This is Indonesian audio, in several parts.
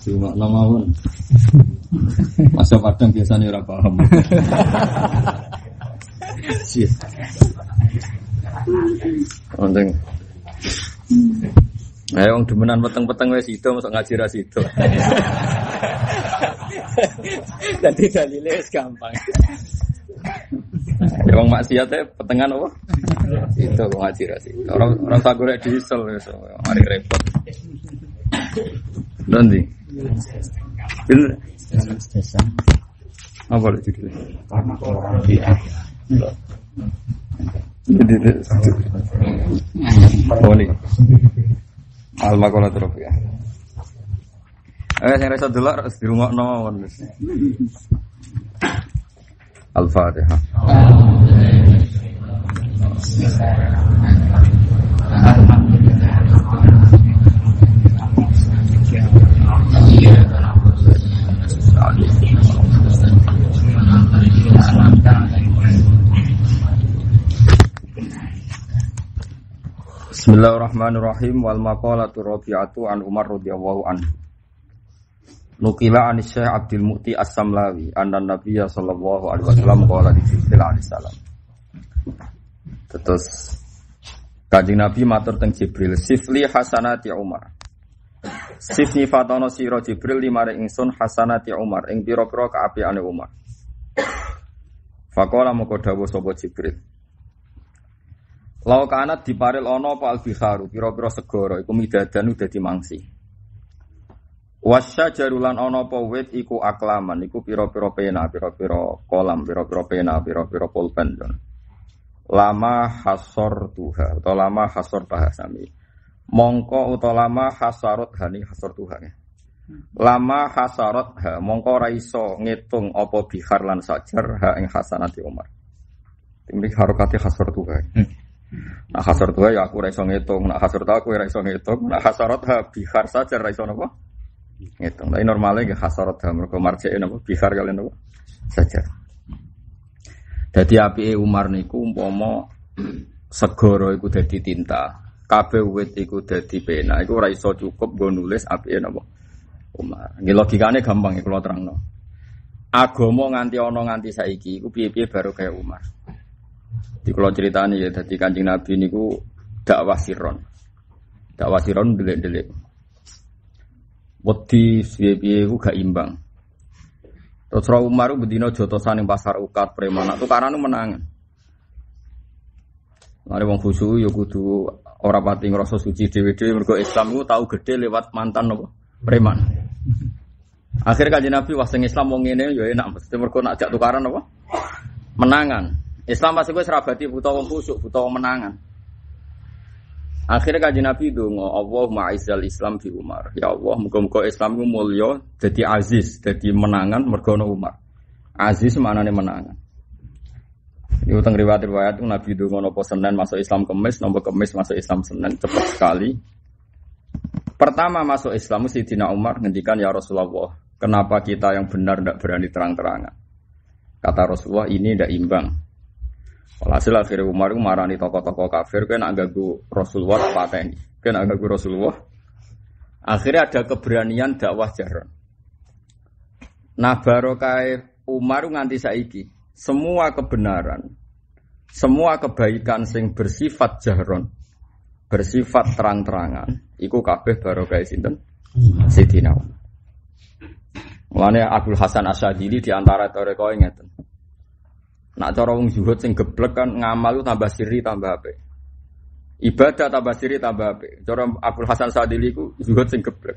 Cuma namawon. Masa padang biasanya ora paham. Sih. Penting. Ayo wong demenan peteng-peteng wis sida mosok ngaji ra sida. Dadi dalile wis gampang. Ya wong maksiat e petengan apa? Itu wong ngaji ra sida. Ora tak golek diesel wis mari repot. Nanti. Bener. Apa itu judulnya? Karena orang dia. Boleh. Al-Maqalah Tropiyah. Sing rasa delok harus dirungokno mawon. Al-Fatihah. Bismillahirrahmanirrahim. Wal maqalatu rabi'atu an Umar radhiyallahu anhu. Nukila an Syekh Abdul Mu'ti As-Samlawi anna Nabiyya sallallahu alaihi wasallam qala li Jibril alaihi salam. Terus Kanjeng Nabi matur teng Jibril, "Sifli hasanati Umar." Sifni fatana sira Jibril limare ingsun hasanati Umar ing pira-pira kaapiane Umar. Faqala moko dawuh sapa Jibril. Lau kanat diparil ana apa al-bikharu pira-pira segara iku midadan dadi mangsi. Wasyajarulan ana apa wit iku aklaman iku pira-pira pena, pira-pira kolam, pira-pira pena, pira-pira pulpen. Lama hasor tuha atau lama hasor bahasami. Mongko utawa lama hasarot hani hasor tuha. Lama hasarot ha mongko ora iso ngitung apa bihar lan sajar ha ing hasanati Umar. Timrik harokate hasor tuha. Nah hasor tuha ya aku ora iso ngitung, nah hasor tuha aku ora iso ngitung, nah hasarot ha bihar sajar ora iso napa? Ngitung. Tapi normale ge hasarot ha mergo marjeke napa bihar kalian napa? Sajar. Dadi apike Umar niku umpama segara iku dadi tinta, kabeh wit iku dadi pena, iku ora iso cukup nggo nulis apike napa Umar. Nggih logikane gampang iki kula terangno. Agama nganti ana nganti saiki iku piye-piye baru kaya Umar. Di kula critani ya dadi Kanjeng Nabi niku dakwah siron. Dakwah siron delik-delik. Wedi piye-piye iku gak imbang. Terus Umar bedino jotosan ning pasar ukat preman tukarane menangan. Mare wong khusyuk ya kudu ora pati ngrasa suci dhewe-dhewe mergo Islam ku tau gedhe lewat mantan napa preman. Akhir Kanjeng Nabi wah sing Islam wong ngene ya enak mesti mergo nak jak tukaran apa? Menangan. Islam pasti wis rabati buta wong khusyuk, buta wong menangan. Akhirnya Kanjeng Nabi donga, Allahumma aizzal Islam bi Umar. Ya Allah, muga-muga Islam ku mulya, dadi aziz, dadi menangan mergo ana Umar. Aziz maknane menangan. Iku teng riwayat-riwayat Nabi donga napa Senin masuk Islam Kamis, napa Kamis masuk Islam Senin, cepat sekali. Pertama masuk Islam Sayyidina Umar ngendikan ya Rasulullah, kenapa kita yang benar tidak berani terang-terangan? Kata Rasulullah ini tidak imbang. Walhasil akhirnya Umar itu marani tokoh-tokoh kafir kan agak ganggu Rasulullah pateni. Kan agak ganggu Rasulullah. Akhirnya ada keberanian dakwah jaran. Nah barokah Umar nganti saiki semua kebenaran, semua kebaikan sing bersifat jaron, bersifat terang-terangan, iku kabeh barokah sinten? Sayyidina Umar. Mulane Abdul Hasan Asyadzili di antara toreko ngeten. Nak cara wong zuhud sing geblek kan ngamal tambah siri tambah apik. Ibadah tambah siri tambah apik. Cara Abdul Hasan Asyadzili ku zuhud sing geblek.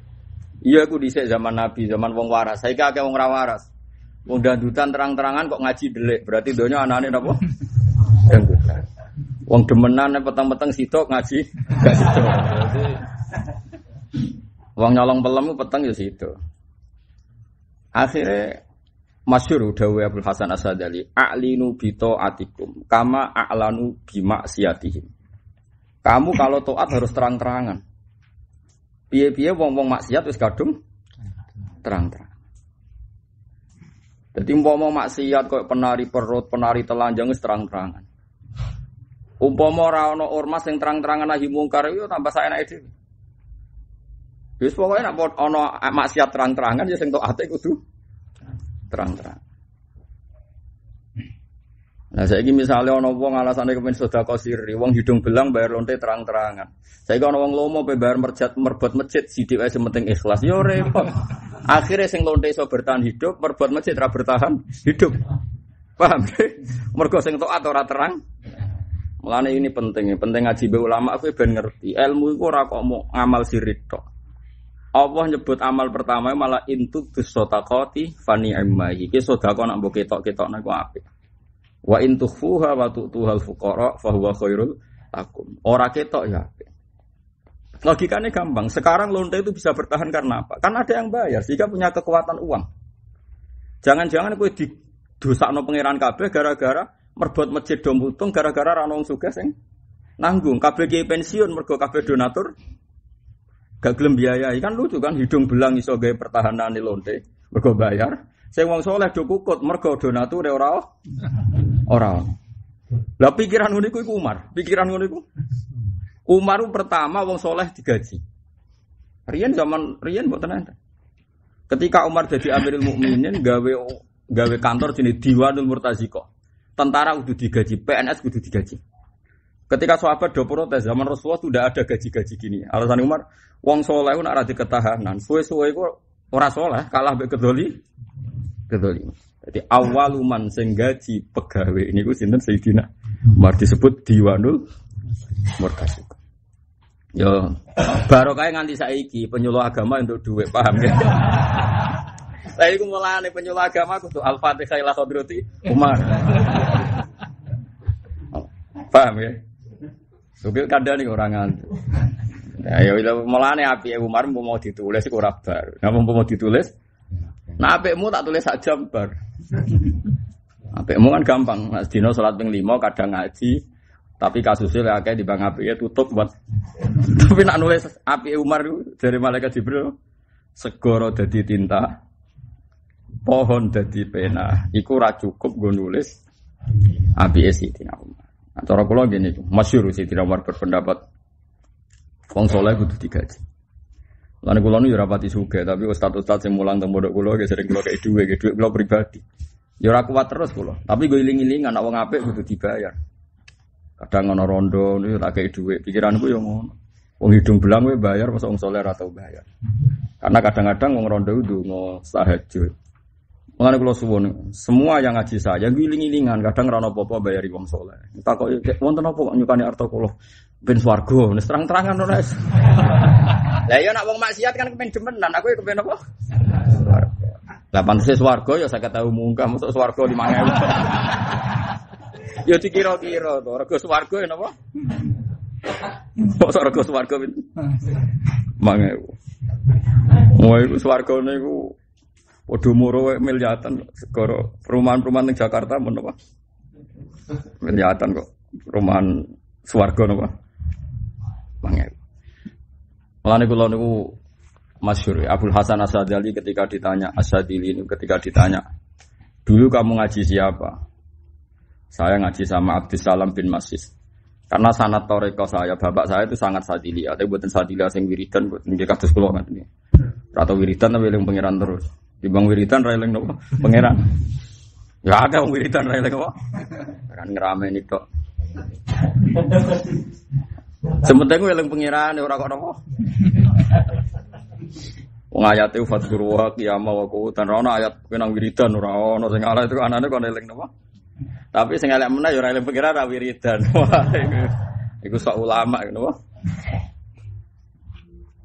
Iya aku dhisik zaman Nabi, zaman wong waras. Saiki akeh wong ra waras. Wong dandutan terang-terangan kok ngaji delik. Berarti donya anane napa? Dandutan. Wong demenan peteng-peteng sitok ngaji gak sitok. Berarti wong nyolong pelem peteng ya sitok. Akhirnya masyhur dawuh Abdul Hasan As-Sadali, a'linu bi ta'atikum kama a'lanu bi maksiatihim. Kamu kalau taat harus terang-terangan. Piye-piye wong-wong maksiat wis kadung terang-terang. Jadi umpama maksiat koyo penari perut, penari telanjang wis terang-terangan. Umpama ora ana ormas sing terang-terangan nahi mungkar yo tambah saenake dhewe. Wis pokoke nek ana maksiat terang-terangan ya sing taate kudu terang-terang. Nah, saiki misale ana wong alasane kepen sedekah siri, wong hidung belang bayar lonte terang-terangan. Saiki ana wong lomo pe bayar merbot masjid sithik wae sementing ikhlas. Yo repot. Akhire sing lonte iso bertahan hidup, merbot masjid ora bertahan hidup. Paham? Mergo sing taat ora terang. Mulane ini penting ngaji be ulama kowe ben ngerti. Ilmu iku ora kok mau ngamal sirik tok. Allah nyebut amal pertama malah intub bisotaqati fani ammahi. Ki sedekah nak mbok ketok-ketokna ku apik. Wa in tukhfuha wa tu'tuhal fuqara fa huwa khairul lakum. Ora ketok ya apik. Logikanya gampang. Sekarang lonte itu bisa bertahan karena apa? Karena ada yang bayar sehingga punya kekuatan uang. Jangan-jangan kowe didosakno pangeran kabeh gara-gara merbot masjid do mutung gara-gara ra ono wong sugih sing nanggung. Kabeh ki pensiun mergo kabeh donatur gak gelem biayai. Kan lucu kan hidung belang iso gawe pertahanane lonte mergo bayar. Sing wong saleh do kukut mergo donatur ora. Lah pikiran ngono iku Umar. Pikiran ngono iku Umar pertama wong saleh digaji. Riyen mboten enten. Ketika Umar jadi Amirul Mukminin gawe kantor jenenge Diwanul Murtaziqah. Tentara kudu digaji, PNS kudu digaji. Ketika sahabat do protes zaman Rasulullah tidak ada gaji-gaji gini. Alasan Umar, wong saleh ku nek ora diketahanan, suwe-suwe iku ora saleh, kalah mbek kedoli. Jadi awaluman sing gaji pegawe niku sinten Sayyidina Umar disebut Diwanul Murtaziqah. Yo barokah nganti saiki penyuluh agama untuk duit, paham ya? Saya iku mulane penyuluh agama kudu Al-Fatihah ila hadrati Umar. Paham ya? Sugih kandhane ora nganti. Ya ya mulane apike Umar mau ditulis iku ora bar. Napa mau ditulis? Nah apikmu tak tulis sak jam bar. Apikmu kan gampang, Mas dino salat ping 5 kadang ngaji, tapi kasusnya akeh di bang apike tutup buat. Tapi nak nulis apike Umar dari malaikat Jibril segoro dadi tinta, pohon dadi pena, iku ora cukup nggo nulis apike Sayyidina Umar. Nah, cara kula ngene iku, masyhur Sayyidina Umar berpendapat wong saleh kudu digaji. Lan kula nu ya ora pati sugih, tapi ustaz-ustaz sing mulang teng pondok kula ge sering kula kei dhuwit kula pribadi. Ya ora kuat terus kula, tapi go iling-ilingan nek wong apik kudu dibayar. Kadang ana rondo niku tak kei dhuwit, pikiranku ya ngono. Wong hidung belang kowe bayar masa wong saleh ora tau bayar. Karena kadang-kadang wong rondo ndonga tahajud. Mulane kula suwun, semua yang ngaji saya giling-gilingan, kadang ora ono apa-apa bayari wong saleh. Takoki wonten apa kok nyukani arta kula ben swarga, wis terang-terangan ora wis. Lah ya nek wong maksiat kan kepen demenan, aku kepen apa? Swarga. Lah pantese swarga ya 50.000 munggah, mosok swarga 5.000. Ya dikira-kira to, rega swarga ya napa? Mosok rega swarga pinten? 5.000. Wah iku swargane iku padha muro miliatan segara perumahan-perumahan ning Jakarta men apa? Miliatan kok. Perumahan swarga napa? 5.000. Mulane kula niku masyhur Abdul Hasan As-Sadali ketika ditanya dulu kamu ngaji siapa? Saya ngaji sama Abdus Salam bin Masis. Karena sanad toreko saya, bapak saya itu sangat sadili, tapi buatan sadili sing wiridan buatan nggih kados kula ngaten iki. Rata wiridan tapi eling pangeran terus. Dibang wiridan ra eling napa? Pangeran. Ya ada wong wiridan ra eling apa? Kan ngrameni tok. Sementing eling pangeran ora kok napa. Wong ayate fadzkuru wa qiyama wa qu'udan ana ayat kenang wiridan ora ana sing ala itu anane kok eling napa. Tapi sing elek meneh ya ora eling pangeran ra wiridan. Iku sok ulama napa.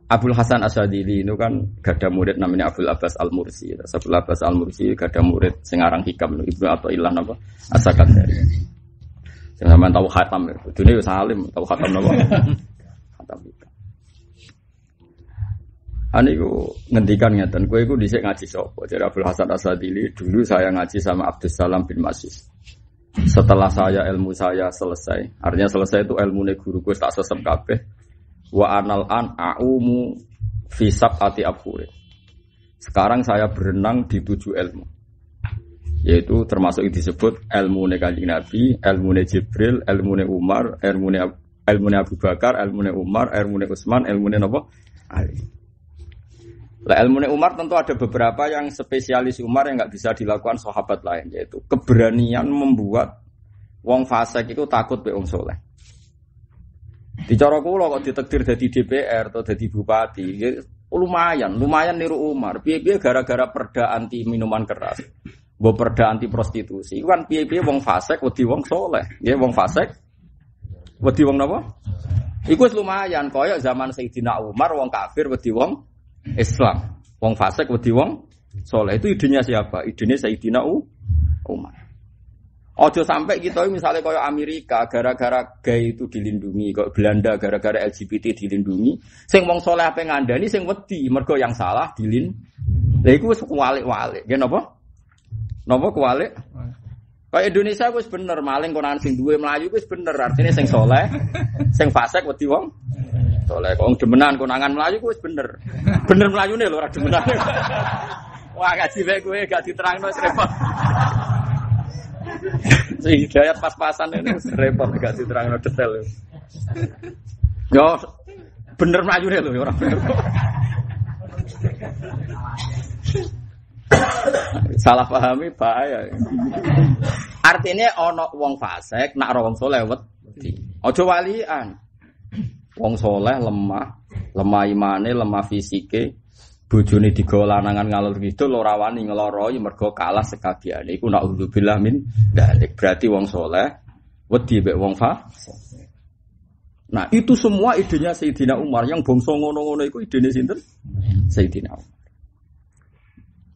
Abdul Hasan As-Sadili itu kan gada murid namanya Abdul Abbas Al-Mursi. Abdul Abbas Al-Mursi gada murid sing aran Hikam Ibnu Athaillah napa As-Sakandari. Sing sampean tahu khatam itu. Dene wis alim tahu khatam napa? Khatam. Aniku ngendikan ngeten, kowe iku dhisik ngaji sapa? Jare Abdul Hasan Asadili, dulu saya ngaji sama Abdus Salam bin Masis. Setelah ilmu saya selesai, artinya selesai itu ilmune guruku tak sesep kabeh. Wa anal an a'umu fi sab'ati abhur. Sekarang saya berenang di 7 ilmu. Yaitu termasuk disebut ilmune Kanjeng Nabi, ilmune Jibril, ilmune Umar, ilmune Abu Bakar, ilmune Umar, ilmune Utsman, ilmune napa? Ali. Lah ilmune Umar tentu ada beberapa yang spesialis Umar yang enggak bisa dilakukan sahabat lain, yaitu keberanian membuat wong fasik itu takut be wong saleh. Dicara kula kok ditakdir dadi DPR atau dadi bupati, lumayan niru Umar. Piye-piye gara-gara perda anti minuman keras. Mbok perda anti prostitusi. Iku kan piye-piye wong fasik wedi wong saleh. Nggih wong fasik wedi wong napa? Iku wis lumayan kaya zaman Sayyidina Umar wong kafir wedi wong Islam, wong fasik wedi wong saleh. Itu idenya siapa? Idenya Sayyidina Umar. Ojo sampai kita misalnya kaya Amerika gara-gara gay itu dilindungi, kok Belanda gara-gara LGBT dilindungi, sing wong saleh ape ngandani sing wedi mergo yang salah Lha iku wis kuwalik-walik. Nggih napa? Napa kuwalik? Kaya Indonesia wis bener maling konangan sing duwe Melayu wis bener, artinya sing saleh, sing fasik wedi wong soleh kok demenan konangan Melayu ku wis bener. Bener Melayune lho ora demenan. Wah ngaji wae kowe gak diterangno wis repot. Sing hidayat pas-pasan ini wis repot gak diterangno detail. Yo bener Melayune lho ora bener. Salah pahami bahaya. Artinya ana wong fasik nak ora wong saleh wedi. Aja walian. Wong soleh lemah imane, lemah fisike, bojone digawa lanangan ngalor kidul ora wani ngloroi mergo kalah sekabiane. Iku naudzubillah min dzalik. Berarti wong soleh wedi mek wong fasik. Nah, itu semua idenya Sayyidina Umar yang bangsa ngono-ngono iku idene sinten? Sayyidina Umar.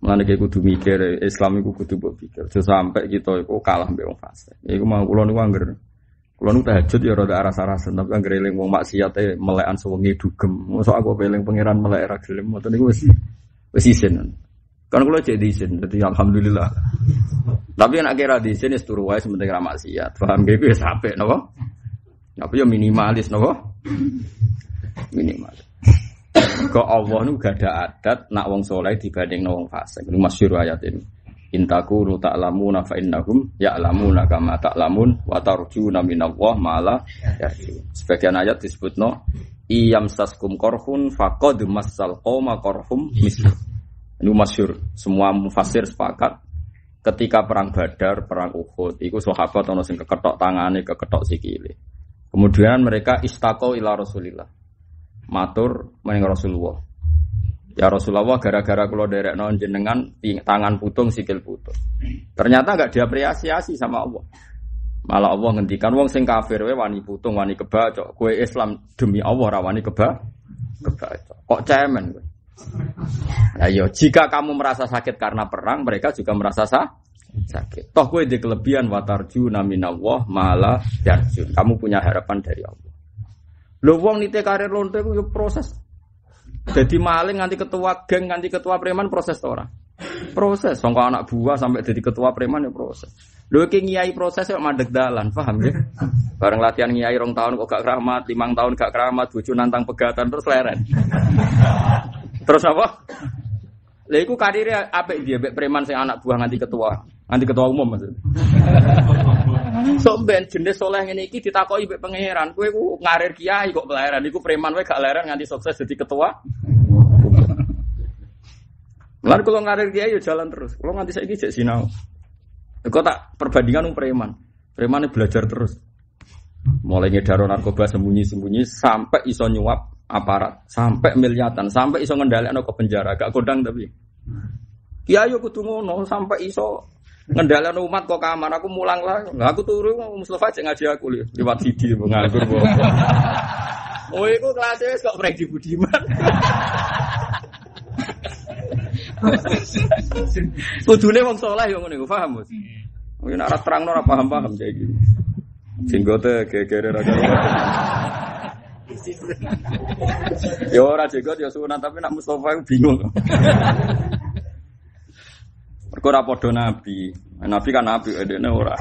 Mulane iki kudu mikir Islam iku kudu mbok pikir. Aja sampai kita iku kalah mek wong fasik. Iku mau kula niku angger kalau nu tahajud ya rada aras-arasen tapi kan greling wong maksiat melekan sewengi dugem. Mosok aku peling pangeran melek ra gelem. Ngoten niku wis isin. Kan kula cek diisin, dadi alhamdulillah. Tapi nek kira diisin wis turu wae sementing ra maksiat. Paham ge wis apik napa? Napa ya minimalis napa? Minimalis. Kok Allah nu gak ada adat nak wong saleh dibanding wong fasik. Niku masyhur ayat ini. Intaku ta'lamuna fa innahum ya'lamuna kama ta'lamun wa tarjuna minallah ma la yarjun. Sebagian ayat disebutno iyam saskum korhun faqad massal qauma korhum misl. Ini masyhur, semua mufassir sepakat ketika perang Badar, perang Uhud, iku sahabat ana sing keketok tangane, keketok sikile. Kemudian mereka istaqau ila Rasulillah. Matur mening Rasulullah. Ya Rasulullah gara-gara kula derekno jenengan tangan putung sikil putung. Ternyata enggak diapresiasi sama Allah. Malah Allah ngendikan wong sing kafir wae wani putung, wani kebacok. Kowe Islam demi Allah ra wani kebacok. Kok cemen kowe? Nah, yo jika kamu merasa sakit karena perang, mereka juga merasa sakit. Toh kowe di kelebihan watarjuna minallah malah yarjun. Kamu punya harapan dari Allah. Lho wong nite karir lonte ku yo proses. Jadi maling nganti ketua geng, nganti ketua preman proses ora? Proses. Sangka anak buah sampai jadi ketua preman ya proses. Lho iki ngiyai proses kok mandeg dalan, paham ya? Bareng latihan ngiyai 2 tahun kok gak keramat, 5 tahun gak keramat, bojo nantang pegatan terus leren. Terus apa? Lha iku karire apik dia mek preman sing anak buah nganti ketua umum maksud. Sok ben jenis soleh ngene iki ditakoki mbek pangeran, kowe ku ngarir kiai kok leren, iku preman wae gak leren nganti sukses jadi ketua. Lan kalau ngarir kiai yo jalan terus. Kalau nganti saiki jek sinau. Kok tak perbandingan preman. Premane belajar terus. Mulai ngedaro narkoba sembunyi-sembunyi sampai iso nyuap aparat, sampai miliatan, sampai iso ngendhalekno ke penjara, gak kodang tapi. Kiai yo kudu ngono sampai iso ngendhalekno umat kok kamar aku mulang lah. Lah aku turu Mustafa cek ngaji aku liwat CD nganggur. Oh iku kelas wis kok Freddy Budiman. Kudune wong saleh yo ngene iku paham, Mas. Mungkin ora terangno ora paham-paham kayak gitu. Jenggote gegere ra karo. Ya ora jegot ya sunat tapi nak Mustofa iku bingung. Mergo ora padha nabi. Nabi kan nabi dene ora.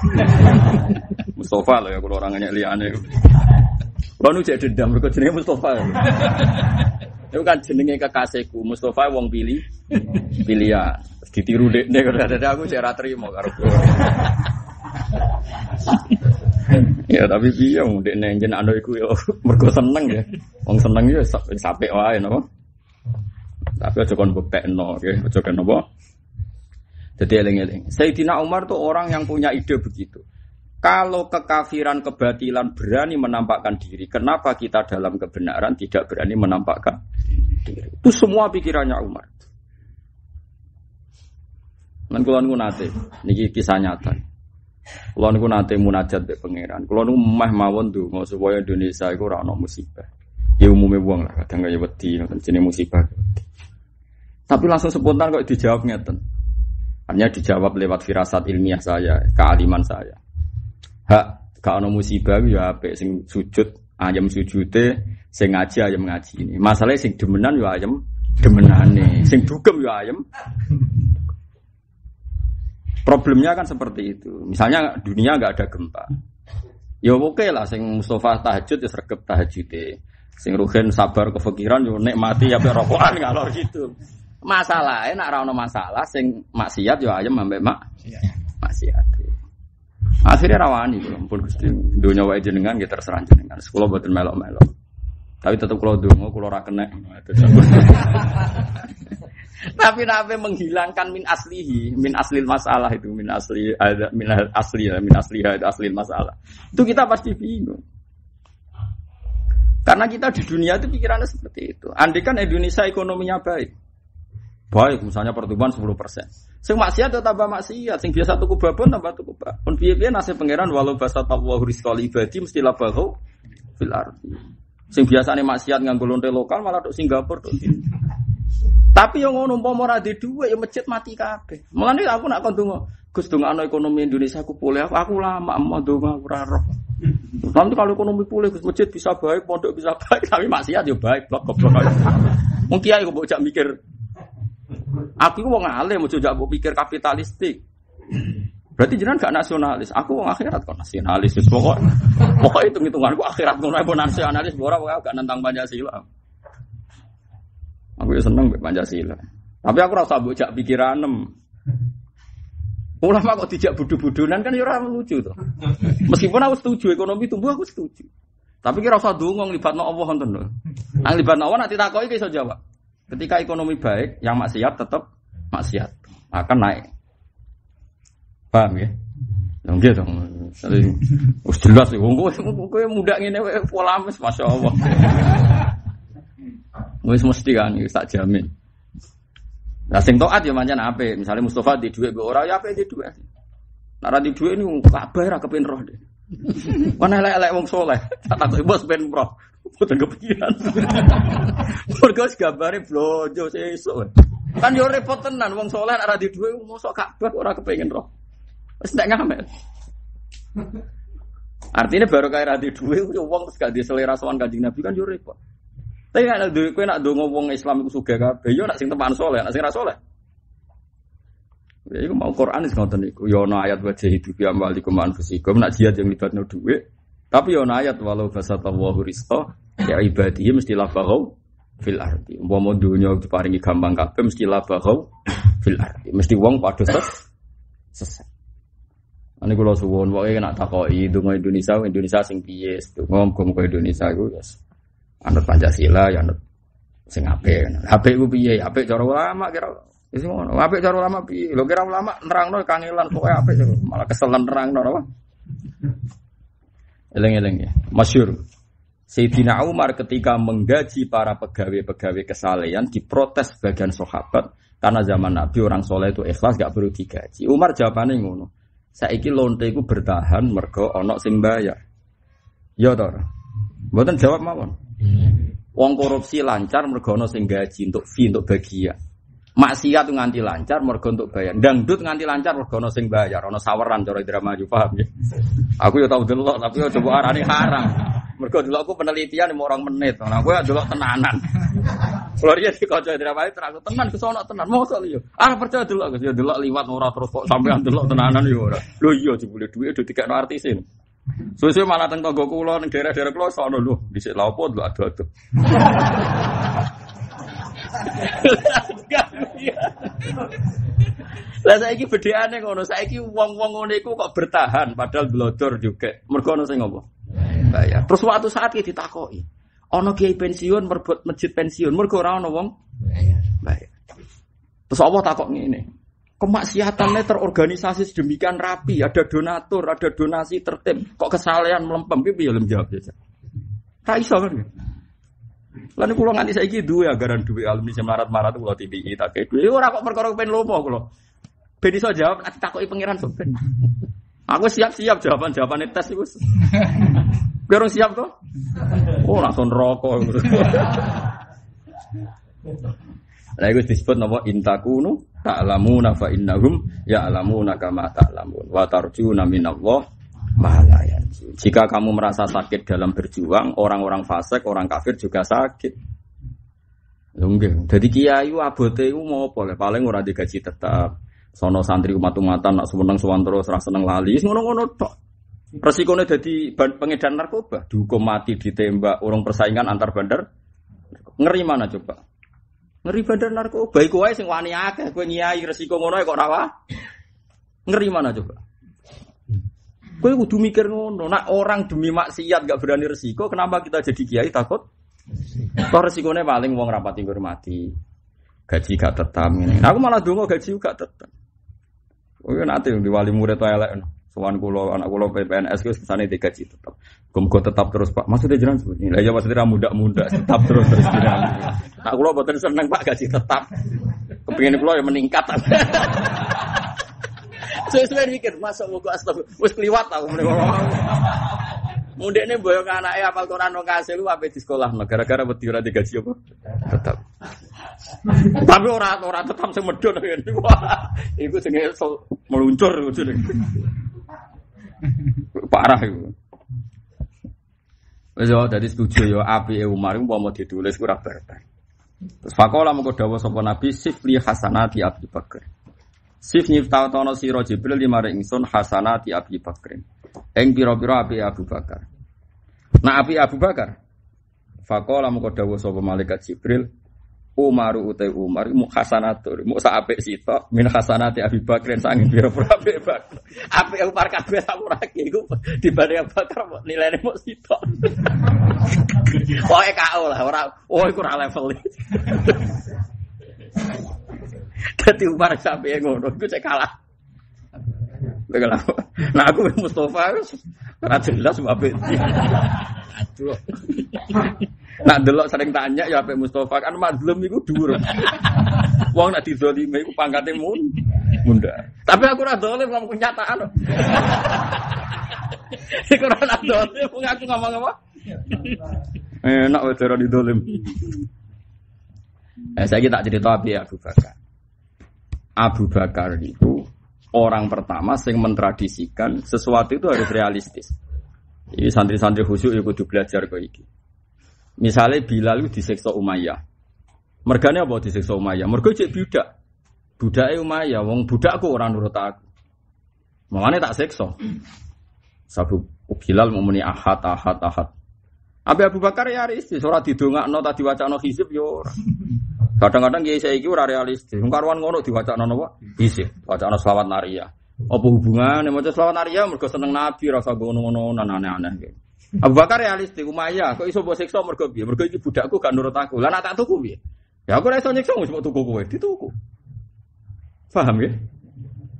Mustofa lho ya kalau orang nyek liyane. Kulo nu cek dendam mergo jenenge Mustofa. Itu kan jenenge kekasihku Mustofa wong pilihan. Ditiru dekne kok dadi aku cek ra trimo karo kulo. Ya tapi piye wong dekne njen anu iku ya mergo seneng ya. Wong seneng ya sapek wae napa. Tapi aja kon buktekno nggih, aja kon napa. Jadi eling-eling. Sayyidina Umar tuh orang yang punya ide begitu. Kalau kekafiran, kebatilan berani menampakkan diri, kenapa kita dalam kebenaran tidak berani menampakkan diri? Itu semua pikirannya Umar. Lan kula niku nate, niki kisah nyata. Kula niku nate munajat mbek pangeran. Kula niku meh mawon ndonga supaya Indonesia iku ora ana musibah. Ya umume wong lah kadang kaya wedi jenenge musibah. Tapi langsung spontan kok dijawab ngeten. Hanya dijawab lewat firasat ilmiah saya, kealiman saya. Hak gak ono musibah ya apik sing sujud ayam sujude, sing ngaji ayam ngaji ini. Masalahnya sing demenan ya ayam demenane, sing dugem ya ayam. Problemnya kan seperti itu. Misalnya dunia enggak ada gempa. Ya oke lah sing Mustafa tahajud ya sregep tahajude. Sing Ruhin sabar kefikiran yo nikmati ya rokokan kalau gitu. Masalahnya nek ora ono masalah sing maksiat ya ayam ambek maksiat. Akhirnya rawani kula pun Gusti donya wae jenengan nggih terserah jenengan. Kula mboten melok-melok. Tapi tetep kula donga kula ora kena. Tapi nape menghilangkan min aslil masalah itu min asli masalah. Itu kita pasti bingung. Karena kita di dunia itu pikirannya seperti itu. Andai kan Indonesia ekonominya baik, misalnya pertumbuhan 10%. Sing maksiat ya tambah maksiat, sing biasa tuku babon tambah tuku babon. Piye-piye nasib pangeran walau basatallahu rizqa li ibadi mesti labaghu fil ardi. Sing biasane maksiat nganggo lonte lokal malah tok Singapura tok. Tapi yang ngono umpama ora di dhuwit ya masjid mati kabeh. Mulane aku nak kon donga, Gus dongakno ekonomi Indonesia aku pulih. Aku lama mau donga ora roh. Nanti kalau ekonomi pulih Gus masjid bisa baik, pondok bisa baik, tapi maksiat ya baik, blok-blok. Wong kiai kok mbok mikir aku wong alim ojo jak mbok pikir kapitalistik. Berarti jenengan gak nasionalis. Aku wong akhirat kok nasionalis. Pokok hitung-hitunganku akhirat ngono ae nasionalis ora gak nentang Pancasila. Aku ya seneng mbek Pancasila. Tapi aku ora usah mbok jak pikiranem. Ulama kok dijak budu-budunan kan ya ora lucu to. Meskipun aku setuju ekonomi tumbuh aku setuju. Tapi kira usah ndonga nglibatno Allah ngoten lho. Nang nglibatno Allah nek ditakoki ki iso jawab. Ketika ekonomi baik, yang maksiat tetap maksiat akan naik. Paham ya? Nggih dong. Wis jelas wong kowe muda ngene pola mes masyaallah. Wis mesti kan tak jamin. Lah sing taat ya pancen apik. Misale Mustofa di dhuwit kok ora ya apik di dhuwit. Nek ora di dhuwit niku kabeh ra kepen roh. Kan elek-elek wong saleh. Tak bos ben roh. Boten kepikiran. Mergo gambare blojo sesuk. Kan yo repot tenan wong saleh nek ora di dhuwit mosok kabeh ora kepengin roh. Wis nek ngamel. Artinya baru kaya ra di dhuwit yo wong gak di selera sowan Kanjeng Nabi kan yo repot. Tapi nek kowe nak ndonga wong Islam iku sugih kabeh yo nek sing teman saleh, nek sing ra saleh. Ya iku mau Quran wis ngoten niku. Yo ana ayat wa jahidu bi amwalikum anfusikum nak jihad yang libatno dhuwit. Tapi yo ana ayat walau basatallahu rizqa ya ibadihi mesti labaghu fil ardi. Umpama dunya diparingi gampang kabeh mesti labaghu fil ardi. Mesti wong padha sesat. Ane kula suwun wae nek takoki donga Indonesia sing piye? Ngomong Indonesia iku wis anut Pancasila ya anut sing apik. Apik ku piye? Apik cara ulama kira wis ngono. Apik cara ulama piye? Lho kira ulama nerangno kangelan pokoke apik malah kesel nerangno apa? Eleng-eleng ya. Masyhur. Sayyidina Umar ketika menggaji para pegawai-pegawai kesalehan diprotes sebagian sahabat karena zaman Nabi orang soleh itu ikhlas gak perlu digaji. Umar jawabannya ngono. Saiki lonte iku bertahan mergo ana sing bayar. Ya to. Mboten jawab mawon. Wong korupsi lancar mergo ana sing gaji untuk fee untuk bagian. Maksiat nganti lancar mergo untuk bayar. Dangdut nganti lancar mergo ana sing bayar, ana saweran cara drama yo paham ya. Aku yo tau delok tapi yo coba arane haram. Mergo delok aku penelitian mau orang menit. Nah, kowe delok tenanan. Gloria dikonco Indramayu terang tenan kesono tenan. Mosok yo. Percaya delok Gus, yo delok liwat ora terus kok sampean delok tenanan yo ora. Lho iya jebule dhuwit do dikekno artisin. Suwe malah teng tangga kula ning daerah-daerah kula sono lho, dhisik lha opo delok adu-adu. Lah saiki bedheane ngono, saiki wong-wong ngene iku kok bertahan padahal blodor juga. Mergo ono sing ngopo? Bayar. Terus suatu saat iki ditakoki. Ana kiai pensiun merebut masjid pensiun, mergo ora ono wong bayar. Terus Allah takok ngene. Kemaksiatannya terorganisasi sedemikian rapi, ada donatur, ada donasi tertib. Kok kesalahan melempem ki piye lem jawab biasa. Ra iso kan. Lan kula nganti saiki duwe anggaran duwe alumni sing marat-marat kula TPI tak duwe. Ora kok perkara pengen lomo kula. Ben iso jawab ati takoki pangeran sopen. Aku siap-siap jawaban-jawabane tes iku. Biar siap to? Oh, langsung rokok. Lah iku disebut napa intakunu ta'lamuna fa innahum ya'lamuna kama ta'lamun wa tarjuna minallah ma la yarjun. Jika kamu merasa sakit dalam berjuang, orang-orang fasik, orang kafir juga sakit. Nggih. Dadi kiai abote iku ngopo le paling ora digaji tetap. Sono santri umat-umatan nak seneng sowan terus ora seneng lali, ngono-ngono tok. Resikone dadi pengedar narkoba, dihukum mati, ditembak, urung persaingan antar bandar. Ngeri mana coba? Ngeri bandar narkoba iku wae sing wani akeh, kowe nyai resiko ngono kok ora wae. Ngeri mana coba? Kowe kudu mikir ngono, nak orang demi maksiat gak berani resiko, kenapa kita jadi kiai takut? Toh resikone paling wong rapati ngurmati. Gaji gak tetap ngene. Nah, aku malah donga gaji gak tetap. Oh ya nanti di wali murid elek. Sowan kula anak kula PPNS wis kesane digaji tetap. Muga tetap terus Pak. Maksudnya jenengan seperti ini. Lah ya maksudnya muda-muda tetap terus jenengan. Nak kula mboten seneng Pak gaji tetap. Kepengin kula ya meningkat. Suwe-suwe mikir masuk muga astagfirullah. Wis kliwat aku mrene. Mundekne mboyo anake hafal Quran nang kasil ape di sekolah gara-gara wedi ora digaji apa? Tetap. Tapi ora tetap sing medhun ngene. Wah, iku jenenge meluncur jenenge. Parah iku. Wis yo dadi setuju yo apike Umar iku umpama ditulis ora barbar. Terus faqala mengko dawuh sapa Nabi sifli hasanati Abi Bakar. Sif nyiptatono sira Jibril maring ingsun hasanati Abi Bakar. Ing pira-pira api Abu Bakar. Nah api Abu Bakar. Faqala mengko dawuh sapa malaikat Jibril Umaru utai Umar mu hasanatur mu sak apik sitok min hasanati Abi Bakar sanging pira-pira apik Bakar. Apik Umar kabeh sak ora iku dibanding Abu Bakar nilainya mu sitok. Pokoke KO lah ora iku ora level. Dadi Umar sampe ngono iku cek kalah. Begalah. Nah aku Mustafa ora jelas apik. Aduh. Nak delok sering tanya ya apik Mustafa kan mazlum iku dhuwur. Wong nek dizalimi iku pangkate munda. Tapi aku ora dolim ngomong kenyataan. Iku ora dolim aku ngomong apa? Enak wae cara didolim. Saya tak cerita api Abu Bakar. Abu Bakar itu orang pertama yang mentradisikan sesuatu itu harus realistis. Ini santri-santri khusyuk yang kudu belajar kok iki. Misalnya Bilal itu disiksa Umayyah. Mergane apa disiksa Umayyah? Mergo cek budak. Budake Umayyah, wong budakku ora nurut aku. Mangane tak siksa. Sabu Bilal muni ahad. Abi Abu Bakar ya realistis, ora didongakno ta diwacana hizib yo ora. Kadang-kadang kiai saiki ora realistis. Wong karuan ngono diwacana napa? Hizib, wacana selawat nariyah. Apa hubungane maca selawat nariyah mergo seneng Nabi rasa ngono-ngono aneh-aneh. Abu Bakar realistis, Umayyah kok iso mbok siksa mergo piye? Mergo iki budakku gak nurut aku. Lah nek tak tuku piye? Ya aku ora iso nyiksa wis mbok tuku kowe, dituku. Paham ya?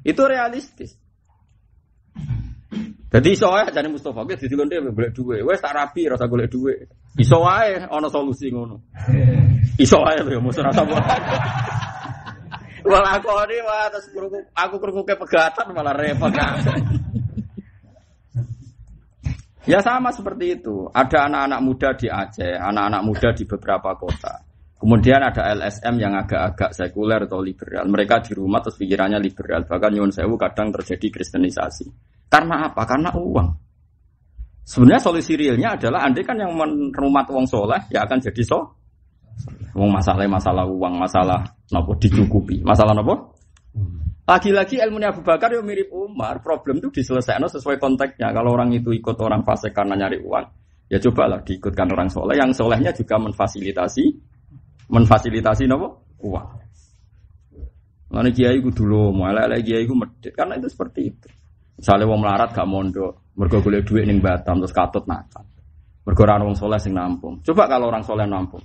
Itu realistis. Jadi iso wae jane Mustofa ki didilon dhewe golek dhuwit. Wis tak rapi rasa golek dhuwit. Iso wae ana solusi ngono. Iso wae lho ya mesti rasa wae. Wala kok iki wae terus aku krunguke pegatan malah repot. Ya sama seperti itu. Ada anak-anak muda di Aceh, anak-anak muda di beberapa kota. Kemudian ada LSM yang agak-agak sekuler atau liberal. Mereka di rumah terus pikirannya liberal. Bahkan nyuwun sewu kadang terjadi kristenisasi. Karena apa? Karena uang. Sebenarnya solusi realnya adalah andai kan yang merumat wong soleh ya akan jadi wong masalah uang, masalah nopo dicukupi, masalah nopo. Lagi-lagi ilmunya Abu Bakar yang mirip Umar, problem itu diselesaikan sesuai konteksnya. Kalau orang itu ikut orang fasik karena nyari uang, ya cobalah diikutkan orang soleh. Yang solehnya juga memfasilitasi nopo uang. Mana kiai ku dulu, mulai kiai ku medit karena itu seperti itu. Misalnya wong melarat gak mondok, mergo golek duit ning Batam terus katut nakal. Mergo ora wong soleh sing nampung. Coba kalau orang soleh nampung.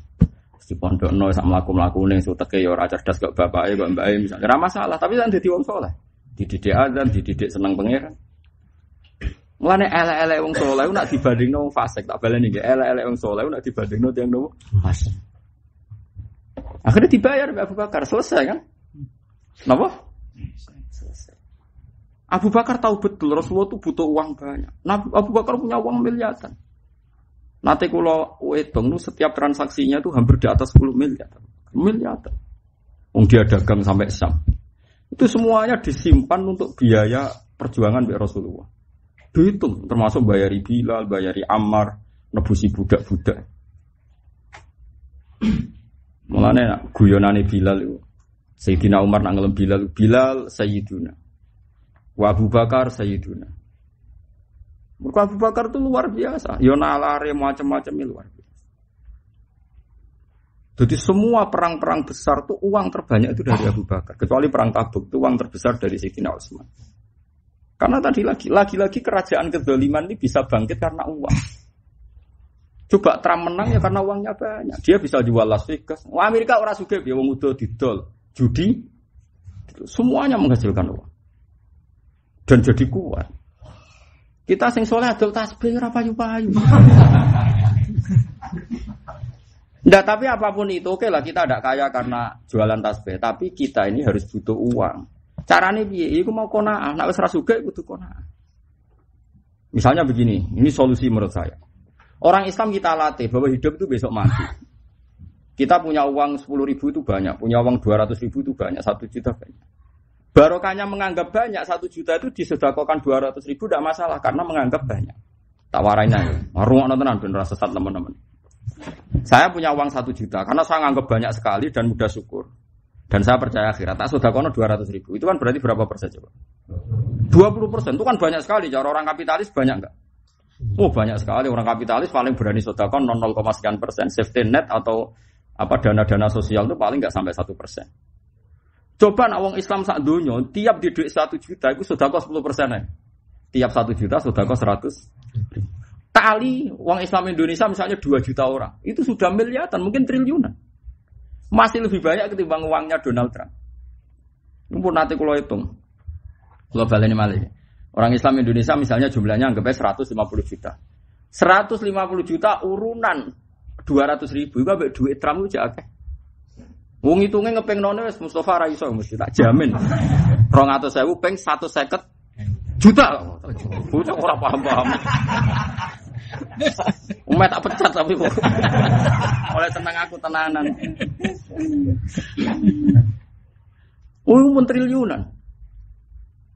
Di pondokno sak mlaku-mlakune suteke ya ora cerdas kok bapake kok mbake misalnya ora masalah, tapi kan dadi wong saleh. Dididik azan, dididik seneng pangeran. Mulane elek-elek wong saleh nak dibandingno wong fasik, tak baleni nggih, elek-elek wong saleh nak dibandingno tiyang nopo? Fasik. Akhirnya dibayar Abu Bakar, selesai kan? Napa? Selesai. Abu Bakar tahu betul Rasulullah itu butuh uang banyak. Abu Bakar punya uang miliaran. Nanti kalau wedong itu setiap transaksinya itu hampir di atas 10 miliar. Miliaran. Dia dagang sampai Syam. Itu semuanya disimpan untuk biaya perjuangan dari Rasulullah. Dihitung termasuk bayari Bilal, bayari Ammar, nebusi budak-budak. Mulane guyonane Bilal itu. Sayyidina Umar nak ngelem Bilal Sayyiduna. Wa Abu Bakar Sayyiduna. Abu Bakar itu luar biasa. Ya nalare macam-macam luar biasa. Jadi semua perang-perang besar itu uang terbanyak itu dari Abu Bakar. Kecuali perang Tabuk itu uang terbesar dari Sayyidina Utsman. Karena tadi lagi-lagi kerajaan kezaliman ini bisa bangkit karena uang. Coba Trump menang ya karena uangnya banyak. Dia bisa jual Las Vegas. Wah, Amerika orang sugih ya wong udo didol, judi. Semuanya menghasilkan uang. Dan jadi kuat. Kita sing soleh adol tasbih ora payu-payu. Ndak, tapi apapun itu oke lah kita tidak kaya karena jualan tasbih, tapi kita ini harus butuh uang. Carane piye? Iku mau qanaah, nek wis ra sugih kudu qanaah. Misalnya begini, ini solusi menurut saya. Orang Islam kita latih bahwa hidup itu besok mati. Kita punya uang 10.000 itu banyak, punya uang 200.000 itu banyak, 1 juta banyak. Barokahnya menganggap banyak 1 juta itu disedekahkan 200.000 tidak masalah karena menganggap banyak. Tak warainya, rungokno tenan ben ora sesat teman-teman. Saya punya uang 1 juta karena saya menganggap banyak sekali dan mudah syukur. Dan saya percaya akhirat. Tak sedekahno 200.000. Itu kan berarti berapa persen coba? 20%. Itu kan banyak sekali. Cara orang kapitalis banyak enggak? Oh, banyak sekali. Orang kapitalis paling berani sedekah 0, sekian persen. Safety net atau apa dana-dana sosial itu paling enggak sampai 1%. Coba nak wong Islam sak donya tiap di duit 1 juta itu sedekah 10%. Tiap 1 juta sedekah 100. Kali wong Islam Indonesia misalnya 2 juta orang, itu sudah miliaran, mungkin triliunan. Masih lebih banyak ketimbang uangnya Donald Trump. Ini pun nanti kalau hitung. Kalau baleni malih. Orang Islam Indonesia misalnya jumlahnya anggapnya 150 juta. 150 juta urunan 200.000 itu ambek duit Trump itu akeh. Wong hitungnya ngepeng none wis Mustafa ra iso mesti tak jamin. 200.000 peng 150 juta. Bocah ora paham-paham. Umat tak pecat tapi kok. Oleh tenang aku tenanan. Triliunan.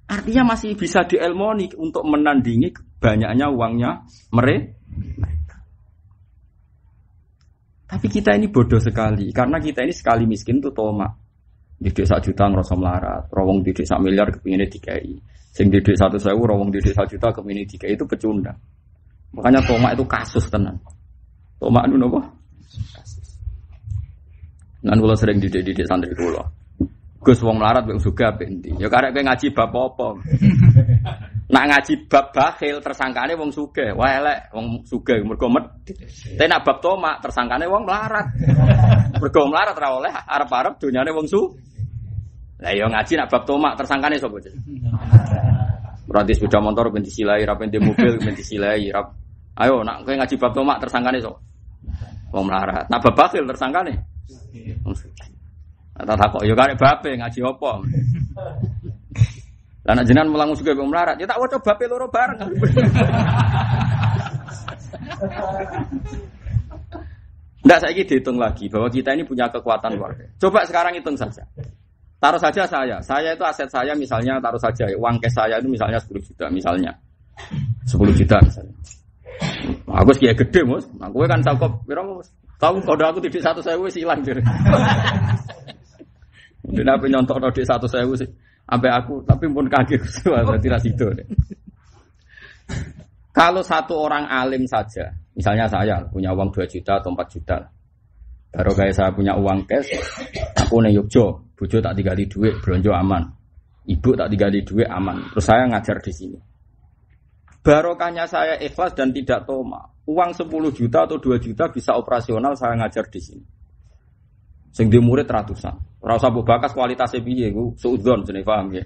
Artinya masih bisa dielmoni untuk menandingi banyaknya uangnya mereka. Tapi kita ini bodoh sekali, karena kita ini sekali miskin itu tomak. Didik 1 juta ngerasa melarat, rawong didik 1 miliar kepinginnya dikai. Sing didik 100.000, rawong didik 1 juta kepinginnya dikai, itu pecundang. Makanya tomak itu kasus tenan. Tomak itu apa? Kasus. Nan kula sering didik santri kula. Gus wong melarat wong sugih apik endi? Ya karek kowe ngaji bab apa? Nak ngaji bab bakhil tersangkane wong sugih, wae elek wong sugih mergo medhit. Tapi nak bab tomak tersangkane wong melarat. Mergo melarat ora oleh arep-arep donyane wong sugih. Lah ya ngaji nak bab tomak tersangkane sapa? Berarti sepeda motor ben disilai, ra ben mobil ben disilai, ra. Ayo nak kowe ngaji bab tomak tersangkane sapa? Wong melarat. Nak bab bakhil tersangkane wong sugih. Tak kok yo karek bape ngaji apa? Lah nek jenengan mulang sugih wong melarat, ya tak waca bape loro bareng. Ndak saiki dihitung lagi bahwa kita ini punya kekuatan luar biasa. Coba sekarang hitung saja. Taruh saja saya itu aset saya misalnya taruh saja uang cash saya itu misalnya 10 juta misalnya. 10 juta misalnya. Aku kiai gede, Mus. Nah, kowe kan cakep pira, Mus? Tahu kode aku titik 100.000 wis ilang jare. Dene ape nyontokno dik 100.000 sih. Sampai aku, tapi pun kaget berarti ra sido. Kalau satu orang alim saja, misalnya saya punya uang 2 juta atau 4 juta. Baru kayak saya punya uang cash, aku ning Yogyo, bojo tak tinggali duit, blonjo aman. Ibu tak tinggali duit aman. Terus saya ngajar di sini. Barokahnya saya ikhlas dan tidak toma. Uang 10 juta atau 2 juta bisa operasional saya ngajar di sini. Sing di murid ratusan. Ora usah mbok bakas kualitasnya piye, ku suudzon jenenge paham ya.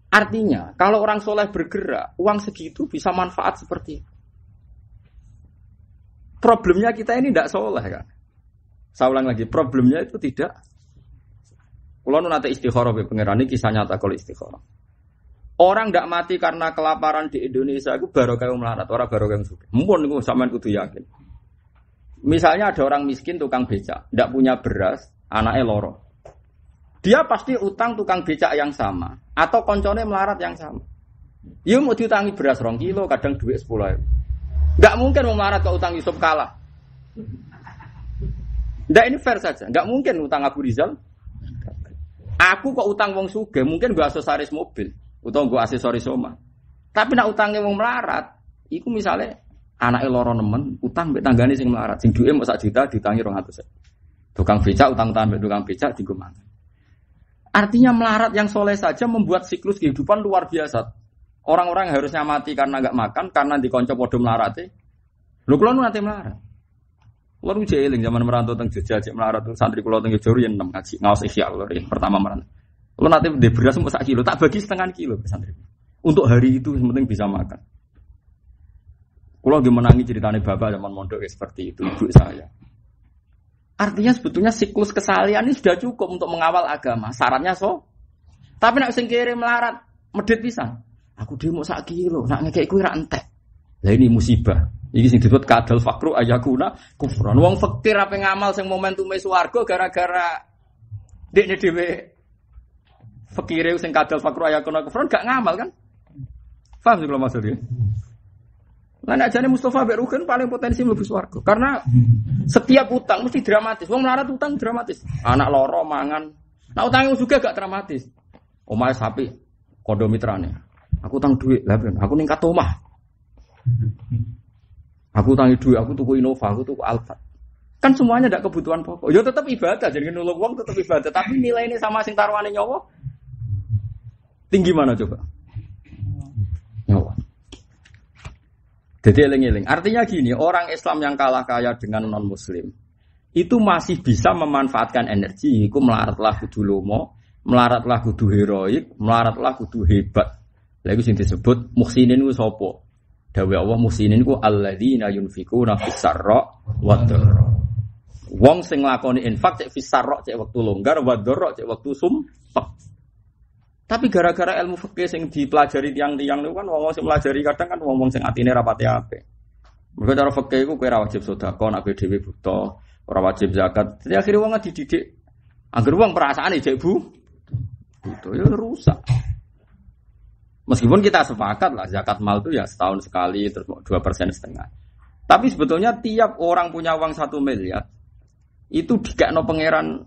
Artinya, kalau orang soleh bergerak, uang segitu bisa manfaat seperti itu. Problemnya kita ini tidak soleh kan. Saya ulang lagi, problemnya itu tidak. Kalau nanti istikharah be pangeran ini kisah nyata kalau istikharah. Orang tidak mati karena kelaparan di Indonesia itu barokah melarat, orang barokah yang suka. Mumpun itu sampean kudu yakin. Misalnya ada orang miskin tukang becak, tidak punya beras, anaknya loro. Dia pasti utang tukang becak yang sama atau koncone melarat yang sama. Dia mau diutangi beras 2 kilo, kadang duit 10.000. Enggak mungkin mau melarat ke utang Yusuf kalah. Ndak ini fair saja. Enggak mungkin utang Abu Rizal. Aku kok utang wong sugih, mungkin gua aksesoris mobil utawa gua aksesoris omah. Tapi nak utange wong melarat, iku misale anake loro nemen, utang mbek tanggane sing melarat, sing duwe mok 1 juta diutangi 200. Tukang becak utang-utang mbek tukang becak dienggo mangan. Artinya melarat yang soleh saja membuat siklus kehidupan luar biasa. Orang-orang harusnya mati karena enggak makan, karena dikonco padha melarate. Lho kula nu nate melarat. Kulo nu jeeling zaman merantau teng Jogja cek melarat santri kulo teng Jogja yen 6 ngaji ngaos ihya kulo pertama merantau. Kulo nate ndek beras mok 1 kilo, tak bagi 1/2 kilo ke santri. Untuk hari itu yang penting bisa makan. Kulo nggih menangi ceritane bapak zaman mondok seperti itu ibu saya. Artinya sebetulnya siklus kesalian ini sudah cukup untuk mengawal agama. Syaratnya Tapi nek sing kere melarat medhit pisan. Aku dhewe mok 1 kilo, nak ngekek kuwi ra entek. Lah ini musibah. Iki sing disebut kadal fakru ayakuna kufran. Wong fakir ape ngamal sing momentume swarga gara-gara dekne dhewe fakire sing kadal fakru ayakuna kufran gak ngamal kan? Paham sih kalau maksudnya? Lah nek jane Mustofa mbek Rugen paling potensi mlebu swarga. Karena setiap utang mesti dramatis. Wong melarat utang dramatis. Anak loro mangan. Nah utang yang juga gak dramatis. Omahe sapi kondo mitrane. Aku utang duit, lah ben aku ning omah. Aku utangi duit, aku tuku Innova, aku tuku Alphard. Kan semuanya ada kebutuhan pokok. Ya tetap ibadah, jadi nulung wong tetap ibadah. Tapi nilai ini sama sing taruhane nyawa tinggi mana coba? Nyawa. Jadi eling-eling. Artinya gini, orang Islam yang kalah kaya dengan non-Muslim itu masih bisa memanfaatkan energi. Iku melaratlah kudu lomo, melaratlah kudu heroik, melaratlah kudu hebat. Lagi sing disebut muhsinin ku sapa? Dawe Allah muhsinin ku alladzina yunfikuna fis sarra wa dharra. Wong sing nglakoni infak cek fis sarra cek wektu longgar wa dharra cek wektu sumpek. Tapi gara-gara ilmu fikih sing dipelajari tiang-tiang niku kan wong sing pelajari kadang kan wong sing atine rapate apik. Mergo cara fikih iku kowe ora wajib sedekah nek dhewe buta, ora wajib zakat. Jadi akhire wong dididik anggere wong perasaane jek buta ya rusak. Meskipun kita sepakat lah zakat mal itu ya setahun sekali terus 2,5%. Tapi sebetulnya tiap orang punya uang 1 miliar itu dikakno pangeran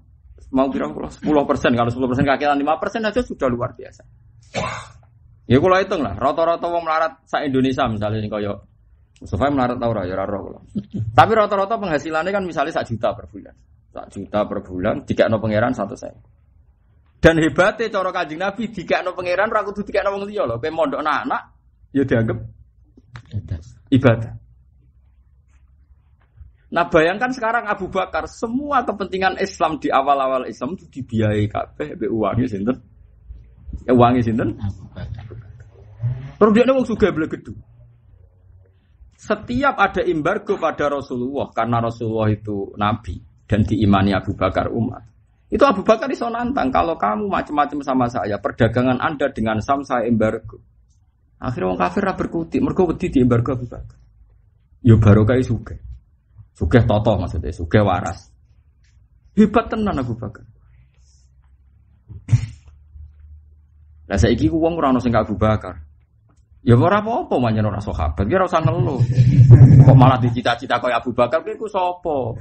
mau kira-kira 10%. Kalau 10% kakelan 5% aja sudah luar biasa. Ya kalau hitung lah rata-rata wong melarat sa Indonesia misalnya ini kaya Mustafa melarat tau ora ya ora kula. Tapi rata-rata penghasilannya kan misalnya 1 juta per bulan. 1 juta per bulan dikakno pangeran 100.000. Dan hebatnya cara Kanjeng Nabi dikakno pangeran ora kudu dikakno wong liya lho. Kowe mondok anak ya dianggap ibadah. Nah, bayangkan sekarang Abu Bakar semua kepentingan Islam di awal-awal Islam itu dibiayai kabeh mbek uwange sinten? Uwange sinten? Abu Bakar. Terus dia wong sugih blegedu. Setiap ada embargo pada Rasulullah karena Rasulullah itu nabi dan diimani Abu Bakar umat. Itu Abu Bakar iso nantang kalau kamu macam-macam sama saya, perdagangan Anda dengan Sam saya embargo. Akhirnya wong kafir ra berkutik, mergo wedi di embargo Abu Bakar. Yo barokah sugih. Sugih toto maksudnya, sugih waras. Hebat tenan Abu Bakar. Lah saiki ku wong ora ono sing Abu Bakar. Ya ora apa-apa manjen ora sahabat, ki ora usah ngeluh. Kok malah dicita-cita kaya Abu Bakar ki ku sapa?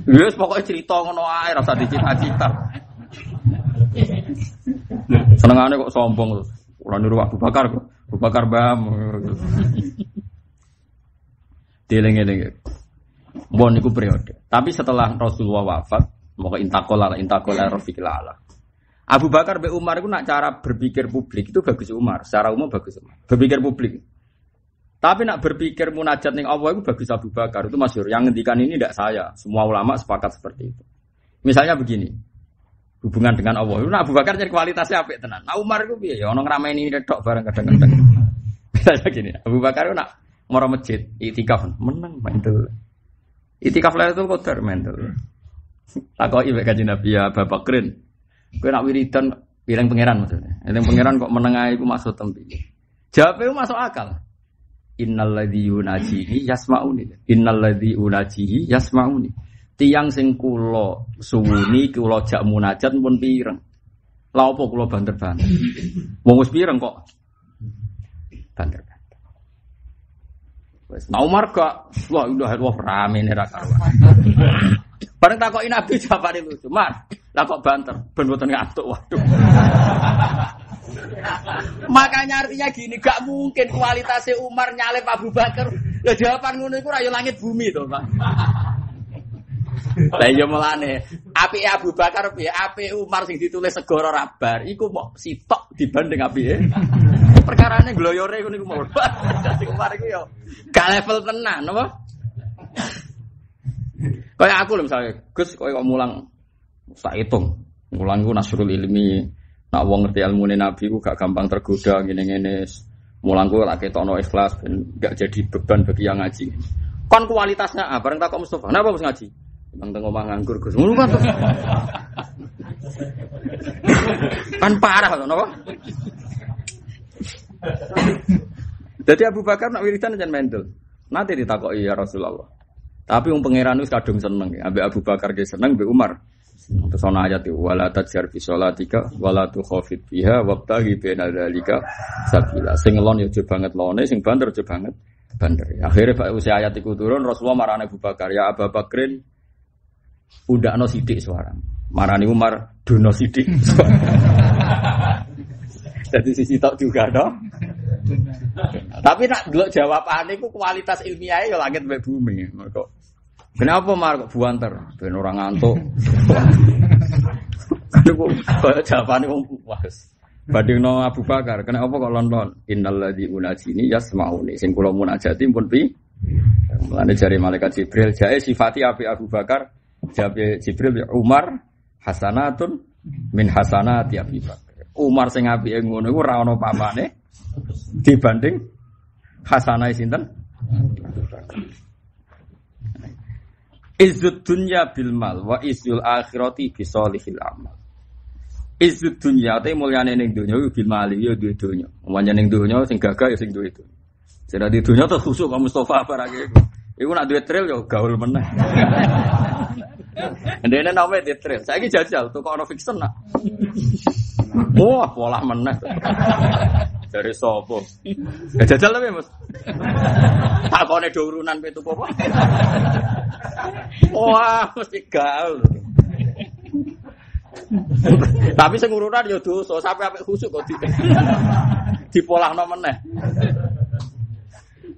Wis pokoke cerita ngono ae ora usah dicita-cita. Senengane kok sombong terus. Ora niru Abu Bakar kok. Abu Bakar bam. Deleng-eleng. Mbon niku periode. Tapi setelah Rasulullah wafat, moko intakola rafiqil ala. Abu Bakar be Umar itu nak cara berpikir publik itu bagus Umar, secara umum bagus Umar. Berpikir publik. Tapi nak berpikir munajat ning Allah itu bagus Abu Bakar, itu masyhur. Yang ngendikan ini tidak saya, semua ulama sepakat seperti itu. Misalnya begini, hubungan dengan Allah. Itu Abu Bakar jadi kualitasnya apik tenan. Nah Umar itu piye ya ono ngrameni tok bareng kadang-kadang. Misalnya gini, Abu Bakar itu nak moro masjid, iktikaf meneng mantul. Iktikaf Lailatul Qadar mantul. Takoki mek Kanjeng Nabi ya Abu Bakrin. Kowe nak wiridan pirang pangeran maksudnya. Eling pangeran kok menengah iku maksud tempi. Jawabe masuk akal. Innalladzi yunajihi yasmauni. Innalladzi unajihi yasmauni. Tiang sing kula suwuni kula jak munajat pun pireng. Lha opo kula banter-banter. Wong wis pireng kok. Banter-banter. Wis Umar kok wah udah rame nek ra karuan. Bareng takoki Nabi jawabane lucu. Mar, lah kok banter, ben mboten ngantuk. Waduh. Makanya artinya gini, gak mungkin kualitasnya Umar nyalip Abu Bakar. Ya jawaban ngono iku ora yo langit bumi to, Pak. Lah yo mulane, apike Abu Bakar piye? Apike Umar sing ditulis segara rabar iku mok sitok dibanding apike. Perkarane gloyore ngono iku mau. Dadi Umar iku yo gak level tenan, apa? Kayak aku lho misalnya, Gus kok mulang sak hitung. Mulang ku nasrul ilmi. Nak wong ngerti ilmune Nabi ku gak gampang tergoda ngene-ngene. Mulang ku lak ketokno ikhlas ben gak jadi beban bagi yang ngaji. Kon kualitasnya bareng takok Mustofa. Napa Gus ngaji? Bang teng omah nganggur Gus. Ngono kan. Kan parah to napa? Jadi Abu Bakar nak wiridan jan mendel. Nanti ditakoki ya Rasulullah. Tapi wong pangeran wis kadung seneng, ambek Abu Bakar ge seneng, ambek Umar. Terus ana ayat iki wala tajhar fi sholatika wala tukhafid biha wabtaghi baina dzalika sabila. Sing lon yo aja banget lone, sing banter aja banget banter. Akhire Pak usia ayat iku turun Rasulullah marane Abu Bakar, ya Abu Bakrin undakno sithik suara. Marani Umar dono sithik. Jadi sisi tok juga toh. Tapi nak delok jawabane iku kualitas ilmiahe ya langit mbek bumi. Kok kenapa Mar kok buanter ben ora ngantuk. Kok jawabane wong puas. Bandingno Abu Bakar, kenapa kok lon-lon? Innalladzi unajini yasmauni. Sing kula munajati pun pi. Mulane jare malaikat Jibril jae sifati Abu Bakar, jabe Jibril Umar hasanatun min hasanati Abi Bakar. Umar sing apike ngono iku ora ana pamane dibanding hasanah sinten? Izzud dunya bil mal wa izzul akhirati bi sholihil amal. Izzud dunya te mulyane ning donya iku bil mal ya duwe donya. Umpamane ning donya sing gagah ya sing duwe itu. Sing di donya terus khusuk Pak Mustofa barake iku. Iku nak duwe trail ya gaul meneh. Ndene name di trail. Saiki jajal tuku ana fiction nak. Wah, pola meneh. Dari sapa? Jajal tapi Mas. Takone do urunan pe tuku apa? Wah, mesti gaul. Tapi sing urunan ya dosa, sampe apik khusuk kok dipolahno meneh.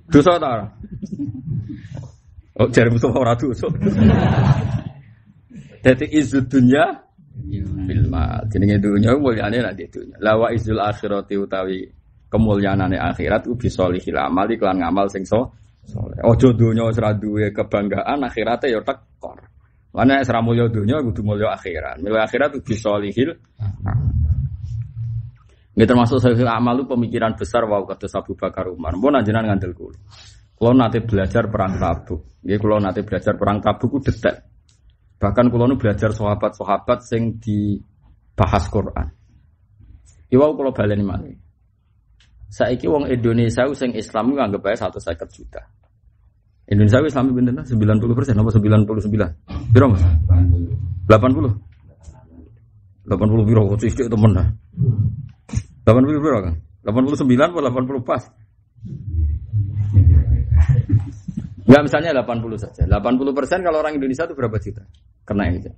Dosa ta ora? Oh, jare Mustofa ora dosa. Dadi izud dunya bil mal. Jenenge dunya mulyane nek dunya. La wa izul akhirati utawi kemulyaanane akhirat ku bisolihil amal iklan ngamal sing saleh. Aja dunya wis ra duwe kebanggaan akhirate ya tekor. Lan nek ora mulya dunya kudu mulya akhirat. Mulya akhirat ku bisolihil. Nggih termasuk salihil amal itu pemikiran besar wau kados Abu Bakar Umar. Mun anjenengan ngandel kula. Kula nate belajar perang Tabuk. Nggih kula nate belajar perang Tabuk ku detek. Bahkan kula nu belajar sahabat-sahabat sing dibahas Quran. Iwau kula baleni malih. Saiki wong Indonesia sing Islam ku anggap ae 150 juta. Indonesia wis Islam pinten? 90% apa 99? Piro Mas? 80. 80 piro kok sithik temen. 80 piro kan? 89 atau 80 pas? Enggak, misalnya 80 saja. 80% kalau orang Indonesia itu berapa juta? Kena itu.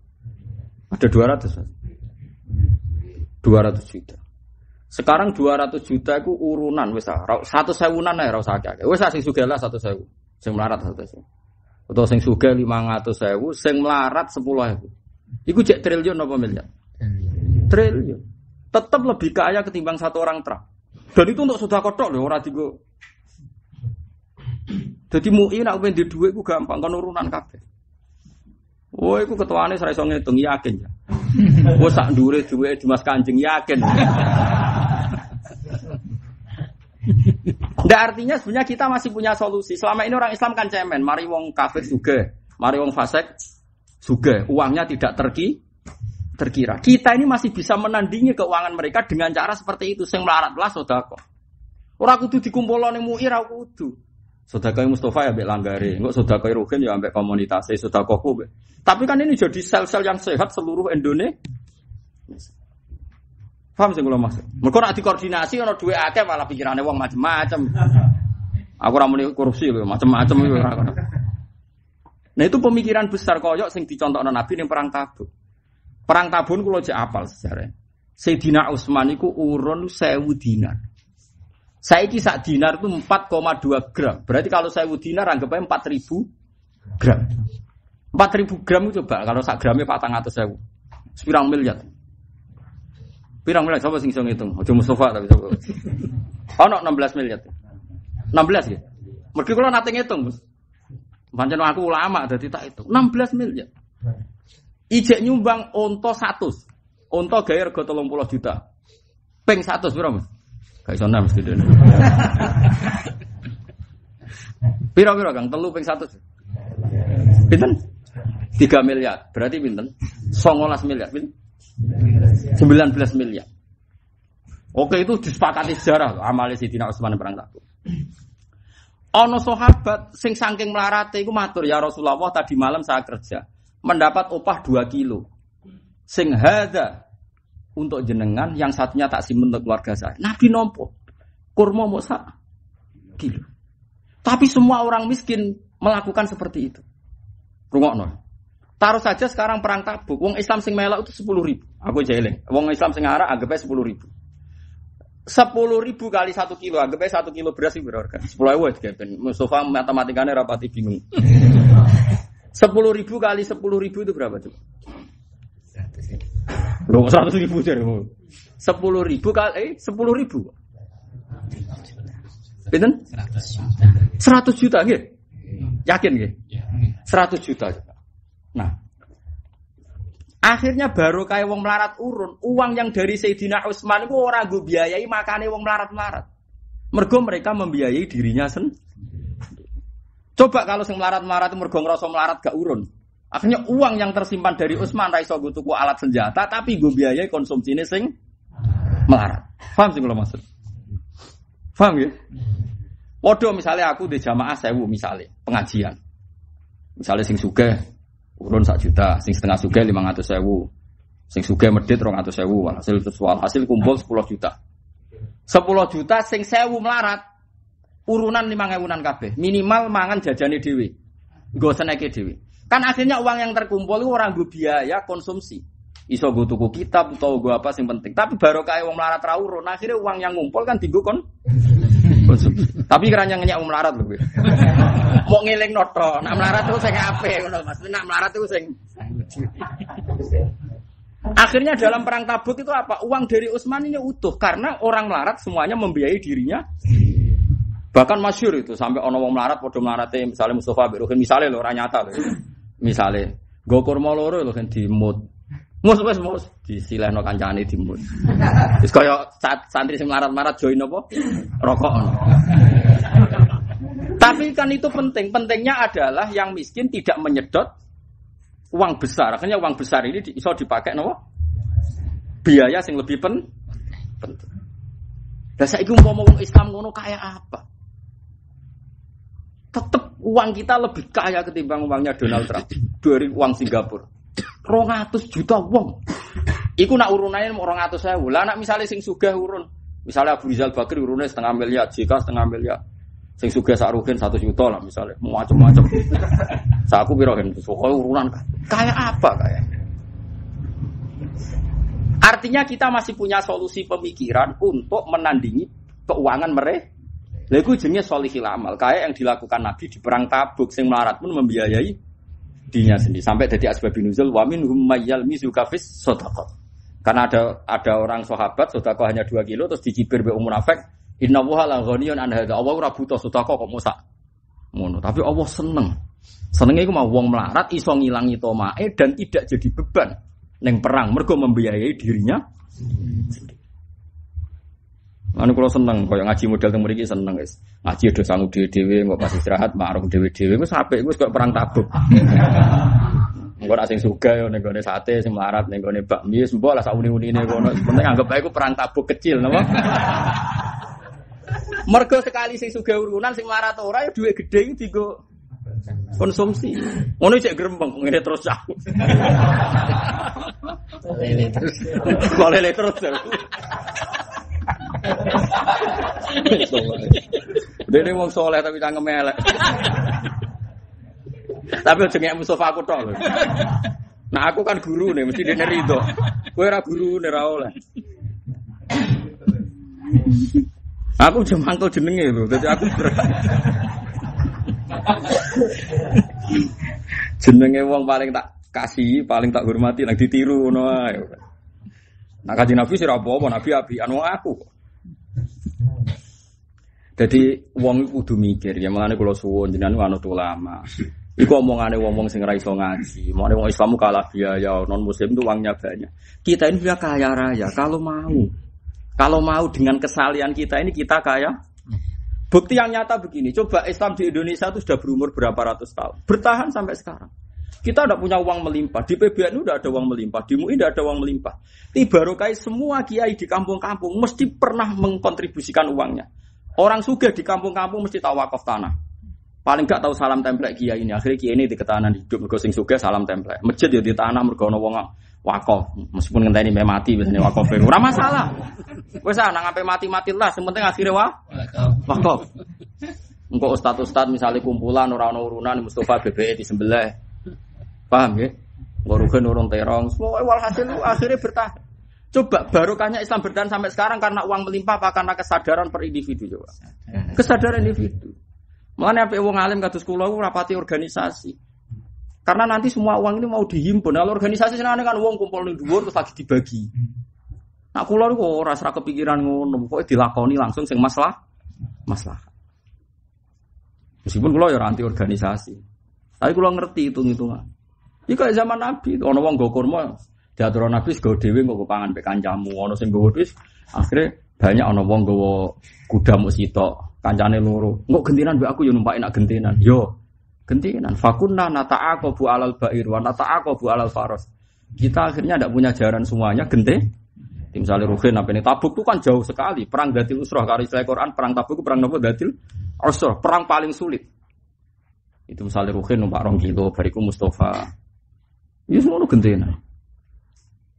Ada 200. 200 juta. Sekarang 200 juta itu urunan wis 100.000-an ae ora usah akeh. Wis sing sugih lah 100.000. Sing melarat 100.000. Atau sing sugih 500.000, sing melarat 10.000. Iku cek triliun apa miliar? Triliun. Tetap lebih kaya ketimbang satu orang Trump. Dan itu untuk sedekah tok lho, ora digo. Jadi MUI nak pengen di dhuwit ku gampang kan urunan kabeh. Wah, iku ketuane ora iso ngitung yakin ya. Wes sak ndure dhuwit Dimas Kanjeng yakin. Nggak, artinya sebenarnya kita masih punya solusi. Selama ini orang Islam kan cemen, mari wong kafir sugih, mari wong fasik sugih, uangnya tidak terkira. Kita ini masih bisa menandingi keuangan mereka dengan cara seperti itu, sing melarat lah sedekah. Ora kudu dikumpulno ning MUI ra kudu. Sedekah Mustafa ya mbek langgare, engko sedekah Ruhin ya mbek komunitas, sedekahku. Tapi kan ini jadi sel-sel yang sehat seluruh Indonesia. Paham sing kula maksud? Mergo nek dikoordinasi ana dhuwit akeh malah pikirane wong macam-macam. Aku ora muni korupsi lho, macam-macam yo ora. Nah itu pemikiran besar koyok sing dicontokno Nabi ning perang Tabuk. Perang Tabun kula jek apal sejarah. Sayyidina Utsman iku urun 1000 dinar. Saiki sak dinar itu 4,2 gram. Berarti kalau 1000 dinar anggap aja 4000 gram. 4000 gram itu coba kalau sak gramnya 400.000. Sepirang miliar. Pirang miliar sapa sing iso ngitung? Aja Mustafa tapi sapa. Ono 16 miliar. 16 nggih. Mergi kula nate ngitung, Mas. Pancen aku ulama dadi tak hitung. 16 miliar. Ijek nyumbang onto 100. Onto gawe rega 30 juta. Ping 100 piro, Mas? Gak iso nang mesti dene. Piro-piro Kang? 3 ping 100. Pinten? 3 miliar. Berarti pinten? 19 miliar. Pinten? 19 miliar. Oke, itu disepakati sejarah loh. Amale Sayyidina Utsman perang Tabuk. Ana sahabat sing saking melarate iku matur, ya Rasulullah, tadi malam saya kerja mendapat upah 2 kilo. Sing hadza untuk jenengan, yang satunya tak simpen untuk keluarga saya. Nabi nompo kurma mau sak kilo. Tapi semua orang miskin melakukan seperti itu. Rungokno. Taruh saja sekarang perang Tabuk, wong Islam sing melok itu 10.000. Aku jeling. Wong Islam sing arah anggapnya 10.000. 10.000 kali 1 kilo, anggapnya 1 kilo beras itu berharga. 10.000 gitu. Mustafa matematikanya rapati bingung. 10.000 kali 10.000 itu berapa coba? 100.000 jadi. 10.000 kali 10.000. Pinten? 100 juta nggih. Yakin nggih? 100 juta. Nah, akhirnya baru kayak wong melarat urun, uang yang dari Sayyidina Utsman itu orang go biayai makane wong melarat-melarat. Mergo mereka membiayai dirinya sendiri. Coba kalau sing melarat-melarat itu mergo ngrasa melarat gak urun. Akhirnya uang yang tersimpan dari Utsman ra iso go tuku alat senjata tapi go biayai konsumsine sing melarat. Paham sing kula maksud? Paham ya? Padha misalnya aku di jamaah 1000 misalnya pengajian. Misalnya sing sugih urun 1 juta, sing setengah sugih 500.000, sing sugih medhit 200.000, hasil kumpul 10 juta. 10 juta sing 1000 melarat, urunan 5.000-an kabeh, minimal mangan jajane dhewe. Nggo seneke dhewe. Kan akhirnya uang yang terkumpul itu orang nggo biaya konsumsi. Iso nggo tuku kitab utawa nggo apa sing penting. Tapi baru kaya wong melarat ra urun, akhirnya uang yang ngumpul kan dienggo konsumsi. Tapi keranya ngenyak wong melarat lho kowe. Mau ngeling noto, nak melarat itu sing apik ngono Mas. Nak melarat itu sing. Akhirnya dalam perang Tabuk itu apa? Uang dari Utsman ini utuh karena orang melarat semuanya membiayai dirinya. Bahkan masyhur itu sampai ana wong melarat padha melarate misalnya Mustafa bin Ruhin misale lho ora nyata lho. Misale nggo kurma loro lho kan dimut. Mus disilehno kancane dimut. Wis kaya santri sing melarat-melarat join apa? Rokok. Tapi kan itu penting. Pentingnya adalah yang miskin tidak menyedot uang besar. Akhirnya uang besar ini bisa dipakai no? Biaya yang lebih penting. Lah saiki umpama wong Islam ngono kaya apa? Tetap uang kita lebih kaya ketimbang uangnya Donald Trump dari uang Singapura. 200 juta wong. Iku nak urunane 200.000. Lah nak misale sing sugih urun Misalnya Abu Rizal Bakri urune setengah miliar, JK setengah miliar. Sing sugih sak Ruhin 1 juta lah misalnya, macam-macam. Saku piro kan, pokoke urunan kayak apa kayak. Artinya kita masih punya solusi pemikiran untuk menandingi keuangan mereka. Lha iku jenenge sholihil amal, kayak yang dilakukan Nabi di perang Tabuk sing melarat pun membiayai dirinya sendiri sampai jadi asbabun nuzul wa minhum mayyal mizuka fis shadaqah. Karena ada orang sahabat sedekah hanya 2 kilo terus dicibir mbek munafik, innallaha la ghaniyun an hadza. Allah ora butuh sedekah kok mosak. Ngono, tapi Allah seneng. Senenge iku mau wong melarat iso ngilangi tomae dan tidak jadi beban ning perang mergo membiayai dirinya sendiri. Anu kula seneng koyo ngaji model teng mriki seneng guys. Ngaji do sanggup dhewe-dhewe kok pas istirahat ma'ruf dhewe-dhewe wis apik wis koyo perang Tabuk. Engko nek sing sugih yo ning gone sate sing melarat ning gone bakmi wis mbok lah sak uni-unine kono. Penting anggap ae iku perang Tabuk kecil napa? Mergo sekali sing sugih urunan sing melarat ora ya dhuwit gedhe iki dienggo konsumsi. Ngono cek grembeng ngene terus cah. Lele terus. Dene wong saleh tapi cangkem elek. Tapi aja ngek Mustofa aku tok lho. Nah aku kan guru nih mesti dene rido. Kowe ora gurune ra oleh. Aku jam mangkel jenenge lho. Dadi aku jenenge wong paling tak kasih, paling tak hormati nang ditiru ngono ae. Nah Kanjeng Nabi sira apa Nabi apian wong aku. Jadi wong kudu mikir ya mulane kula suwun jenengan anut ulama. Iku omongane wong-wong sing ora iso ngaji. Mone wong Islam kalah biaya, non muslim itu uangnya banyak. Kita ini sudah kaya raya kalau mau. Kalau mau dengan kesalian kita ini kita kaya. Bukti yang nyata begini, coba Islam di Indonesia itu sudah berumur berapa ratus tahun. Bertahan sampai sekarang. Kita tidak punya uang melimpah. Di PBNU sudah ada uang melimpah. Di MUI tidak ada uang melimpah. Tibarokai semua kiai di kampung-kampung mesti pernah mengkontribusikan uangnya. Orang sugih di kampung-kampung mesti tahu wakaf tanah. Paling enggak tahu salam template kiai ini. Akhirnya kiai ini di ketahanan hidup. Mergo sing sugih salam template. Masjid ya di tanah mergo ana wong wakaf. Meskipun ngenteni sampai mati biasanya wakaf. Ora masalah. Wis ana sampai mati-mati lah. Sing penting akhire wakaf. Engko ustaz-ustaz misalnya kumpulan ora ana urunan Mustofa BBE disembelih. Paham ya? Ngorugen urung terong. Semua walhasil akhirnya bertahan. Coba barokahnya Islam bertahan sampai sekarang karena uang melimpah apa karena kesadaran per individu coba. Kesadaran individu. Mulane apik wong alim kados kula rapati organisasi. Karena nanti semua uang ini mau dihimpun. Kalau organisasi senane kan wong kumpul ning dhuwur terus lagi dibagi. Nah kula niku ora ora kepikiran ngono, pokoke dilakoni langsung sing masalah. Meskipun kula ya anti organisasi. Tapi kula ngerti hitung-hitungan. Iki kaya zaman Nabi, ana wong nggo kurma diatur Nabi sego dhewe nggo pangan pek kancamu, ana sing nggo wis akhire banyak ana wong nggawa kuda muk sitok, kancane loro. Engko gentenan mbek aku yo numpaki nak gentenan. Yo gentenan fakunna nata'aqabu alal ba'ir wa nata'aqabu alal faras. Kita akhirnya ndak punya jaran semuanya gente. Misalnya Ruhin apa ini Tabuk itu kan jauh sekali. Perang Datil Usrah kalau istilah Quran perang Tabuk itu perang apa Datil Usrah, perang paling sulit. Itu misalnya Ruhin numpak 2 kilo, bariku Mustafa. Ya semua gentenan.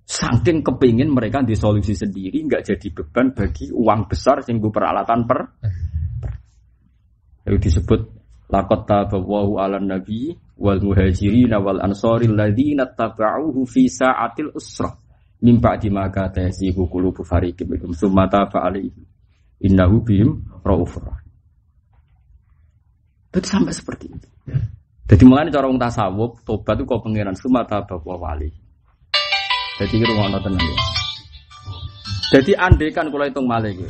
Saking kepingin mereka disolusi sendiri, nggak jadi beban bagi uang besar sehingga peralatan Itu disebut laqad tabawahu 'alan nabi wal muhajirin wal ansari alladziina tabauhu fi sa'atil usrah min ba'di ma katasihu qulubu fariqin minhum tsumma taba 'alaihim innahu bihim raufur rahim. Itu sampai seperti itu. Jadi mulane cara wong tasawuf tobat itu kok pangeran tsumma taba wa wali. Jadi iki rumono tenan ya. Jadi andekan kula hitung malih iki.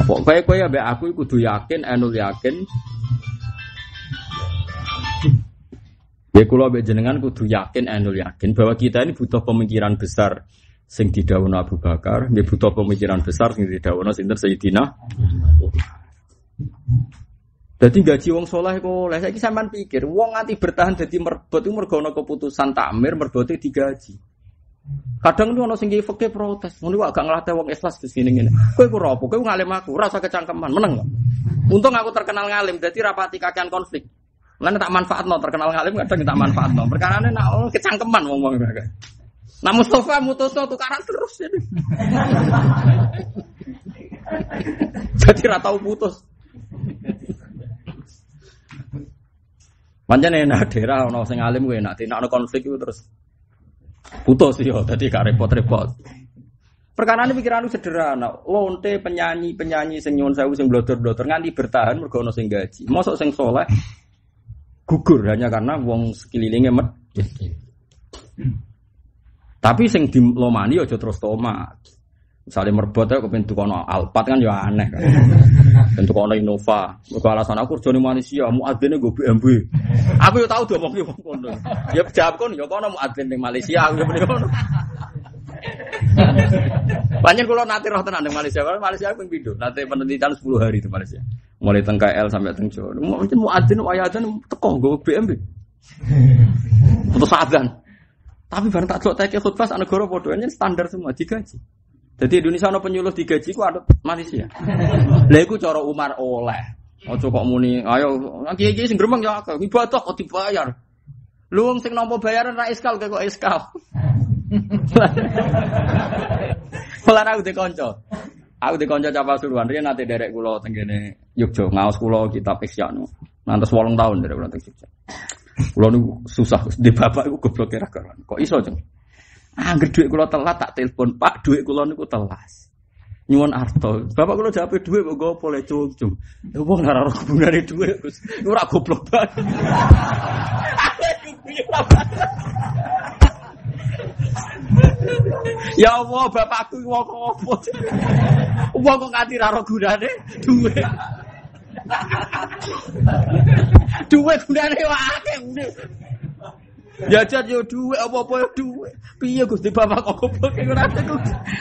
Pokoke kowe ambek aku kudu yakin, enul yakin. Ya kula ambek jenengan kudu yakin, enul yakin bahwa kita ini butuh pemikiran besar sing didhawuhna Abu Bakar, nggih butuh pemikiran besar sing didhawuhna sinten Sayyidina. Dadi gaji wong saleh kok oleh saiki sampean pikir wong nganti bertahan dadi merbot iku mergo ana keputusan takmir merbote digaji. Kadang itu ana sing fikih protes, ngono kok agak nglatih wong ikhlas terus ngene-ngene. Kowe ku opo? Kowe ngalim aku, ora usah kecangkeman, meneng kok. Untung aku terkenal ngalim, dadi rapati kakean konflik. Lan tak manfaatno terkenal ngalim kadang tak manfaatno. Perkarane nak kecangkeman wong-wong. Nah Mustafa mutusno tukaran terus jadi. Jadi ra tau putus. Pancen enak daerah ana sing alim kuwi enak, nek ana konflik itu terus putus yo, dadi gak repot-repot. Perkarane pikiranku sederhana, lonte penyanyi sing nyuwun sewu sing blodor-blodor nganti bertahan mergo ana sing gaji. Mosok sing saleh gugur hanya karena wong sekelilinge Tapi sing dilomani aja terus tomat. Misale merbot kok ben tukono Alphard kan ya aneh kan. Ben tukono Innova. Mergo alasan aku kerjane Malaysia, muadzine nggo BMW. Aku yo tau diomongi wong kono. Ya jawab kon yo kono muadzin ning Malaysia aku yo kono. Banyak kula nate roh tenan ning Malaysia. Malaysia ping pindho. Nate penelitian 10 hari di Malaysia. Mulai teng KL sampai teng Jawa. Mungkin muadzin wayatan teko nggo BMW. Putus adzan. Tapi bareng tak delok teke khutbah sak negara padha standar semua digaji. Jadi Indonesia ana penyuluh digaji ku anut Malaysia. Lha iku cara Umar oleh. Aja kok muni, ayo kiye-kiye sing gremeng ya ibadah kok dibayar. Lu wong sing nampa bayaran ra iskal kok iskal. Lan aku dikonco. Aku dikonco Capa Suruhan riyen nate derek kula teng kene Yogya ngaos kula kitab Isyanu. Ngantos 8 tahun derek kula teng Yogya. Kula niku susah di bapak iku goblok ra karuan. Kok iso, Jeng? Angger dhuwit kula telat tak telepon, Pak, dhuwit kula niku telas. Nyuwun arto. Bapak kula jawabe dhuwit kok nggo pole cung-cung. Lha wong ora ora hubungane dhuwit, Gus. Iku ora goblok banget. Ya Allah, bapakku wong opo? Wong kok nganti ora ora gunane dhuwit. Dhuwit gunane akeh. Jajan yo dhuwit apa-apa yo dhuwit. Piye Gusti Bapak kok goblok ora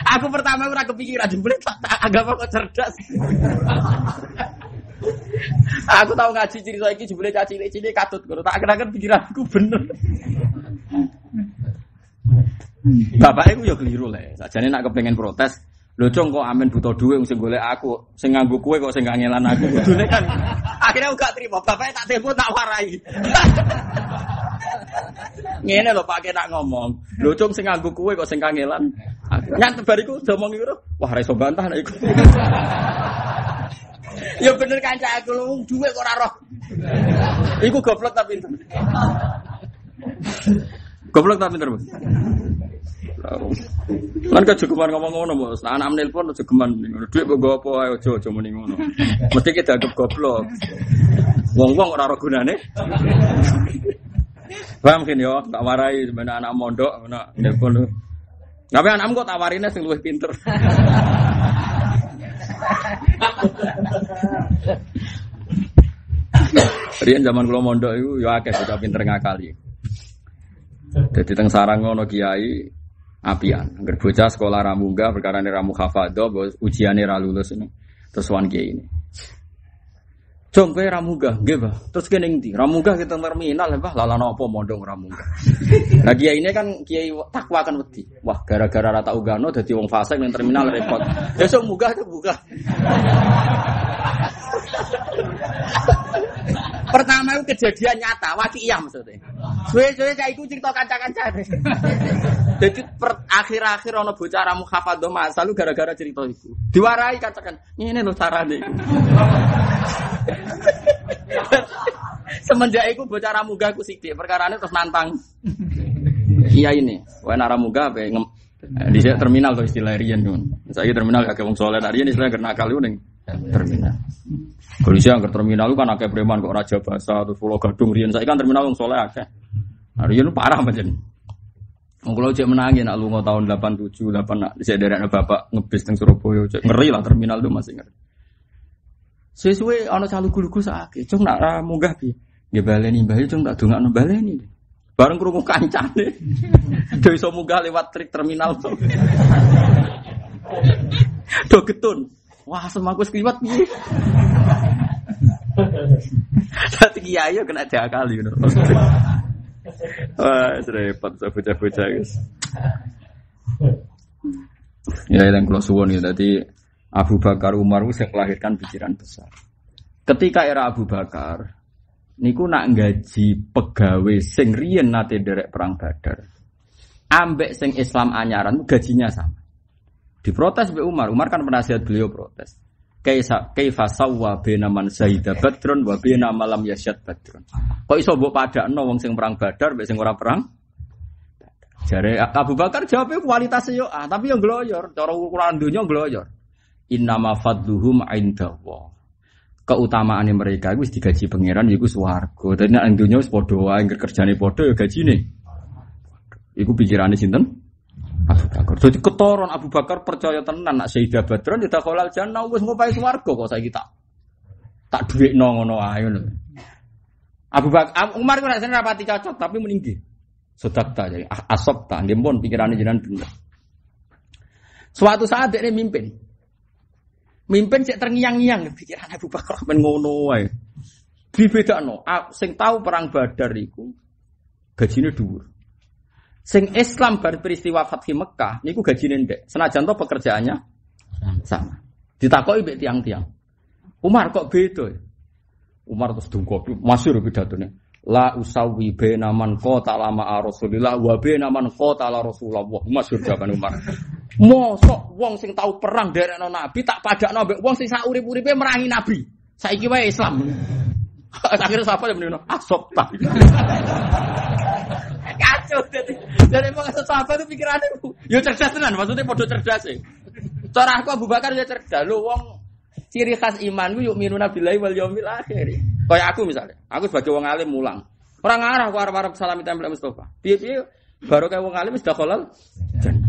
aku pertama ora kepikiran jebule tak anggap kok cerdas. Aku tahu ngaji cerita iki jebule caci cilik katut ngono tak kira-kira pikiranku bener. Bapak iku yo keliru le. Sajane nak kepengin protes, lho Cong kok amen buta dhuwit sing golek aku, sing nganggo kowe kok sing gak ngelan aku. Kudune kan akhirnya aku gak trimo, bapaknya tak telepon tak warai. Ngene lho Pak nak ngomong. Lho Cung sing nganggo kowe kok sing kangelan. Nyat bariku domong iku. Wah ra iso bantah nek iku. Ya bener kanca aku lho dhuwit kok ora roh. Iku goblok ta pinter. Goblok ta pinter, Bos. Lan kejogeman ngomong ngono, Bos. Nah, anak nelpon kejogeman ngono. Dhuwit kok nggo apa ae aja muni ngono. Mesti ki dianggap goblok. Wong-wong ora ora gunane. Paham kan yo, tak warai sebenarnya anak mondok, anak nelpon lu. Tapi anakmu kok tawarine sing luwih pinter. Riyen zaman kula mondok iku yo akeh bocah pinter ngakali. Dadi teng sarang ngono kiai apian. Angger bocah sekolah ra munggah perkarane ra muhafadzah, ujiane ra lulus ini. Terus wan kiai ini. Jong kowe ra munggah, nggih, Pak. Terus kene ndi? Ra munggah kita terminal, Pak. Lah apa mondong ra munggah. Lah kiai ini kan kiai takwa kan wedi. Wah, gara-gara ra tak ugano dadi wong fasik ning terminal repot. Besok munggah itu buka. Pertama itu kejadian nyata, waqiah maksudnya. Suwe-suwe saya iku cerita kanca-kancane. Jadi akhir-akhir ana bocah ra muhafadzah masal gara-gara cerita itu. Diwarai katakan, ngene lho carane. Semenjak iku bocah ra munggah ku sithik, perkarane terus nantang. Iya ini, wae nek ra munggah ape di terminal to istilah riyen ngono. Saiki terminal akeh wong saleh, riyen istilah nakal iku ning terminal. Polisi angker terminal kan akeh preman kok Raja Basa terus Pulau Gadung riyen saiki kan terminal wong saleh akeh. Riyen parah pancen. Wong kula cek menangi nak lunga tahun 87, 8 nak dhisik derekne bapak ngebis teng Surabaya cek ngeri lah terminal itu masih ngeri. Sesuai ana calu guluku sakake, cung nak ra munggah piye? Nggih baleni mbah cung tak dongakno baleni. Bareng krungu kancane. Dhewe iso munggah lewat trik terminal to. Do getun. Wah, semaku wis kliwat piye? Dadi kiai yo kena diakali ngono. Wah, repot bocah-bocah guys. Ya yang kula suwun ya dadi Abu Bakar Umar yang melahirkan pikiran besar. Ketika era Abu Bakar niku nak gaji pegawai sing riyen nate derek perang Badar. ambek sing Islam anyaran gajinya sama. Diprotes mbek Umar. Umar kan penasihat beliau protes. Kaifa sawwa baina man syahida badrun wa baina malam yasyad badrun. Kok iso mbok padakno wong sing perang Badar mbek sing ora perang? Jare Abu Bakar jawabnya kualitasnya yo tapi yang gloyor, cara ukuran dunya gloyor. Innama fadluhum indallah. Keutamaane mereka wis digaji pangeran iku swarga. Dadi nek dunya wis padha wae kerjane padha ya gajine. Iku pikirane sinten? Abu Bakar. Jadi ketoron Abu Bakar percaya tenan nak Sayyidah Badrun ya dakhalal jannah wis ngopae swarga kok saiki tak dhuwitno ngono ae ngono. Abu Bakar Umar ku rasane rapati cocok tapi meninggi. Sedakta jadi asop ta nggih pun pikirane jenengan bener. Suatu saat dia mimpin. Mimpin cek terngiang-ngiang pikiran Abu Bakar men ngono wae. Dibedakno sing tahu perang Badar iku gajine dhuwur. Sing Islam bar peristiwa Fathi Mekah niku gajine ndek. Senajan to pekerjaannya sama. Ditakoki mbek tiang-tiang. Umar kok beda? Umar terus dungkop masyhur pidatone. La usawi baina man qatala ma'a Rasulillah wa baina man qatala Rasulullah. Masyhur jawaban Umar. Mosok wong sing tau perang derekno Nabi tak padakno mbek wong sing sak urip-uripe merangi Nabi. Saiki wae Islam. Akhire sapa yang menino? Asop ta. Kacau jadi mau sahabat itu pikirannya yo cerdas tenan maksudnya podo cerdas sih. Cara aku Abu Bakar ya cerdas lho wong ciri khas iman ku yuk minuna billahi wal yaumil akhir. Kayak aku misalnya, aku sebagai wong alim mulang. Ora ngarah ku arep-arep salami tempel Mustofa. Piye-piye baru kayak wong alim wis dakhalal jannah.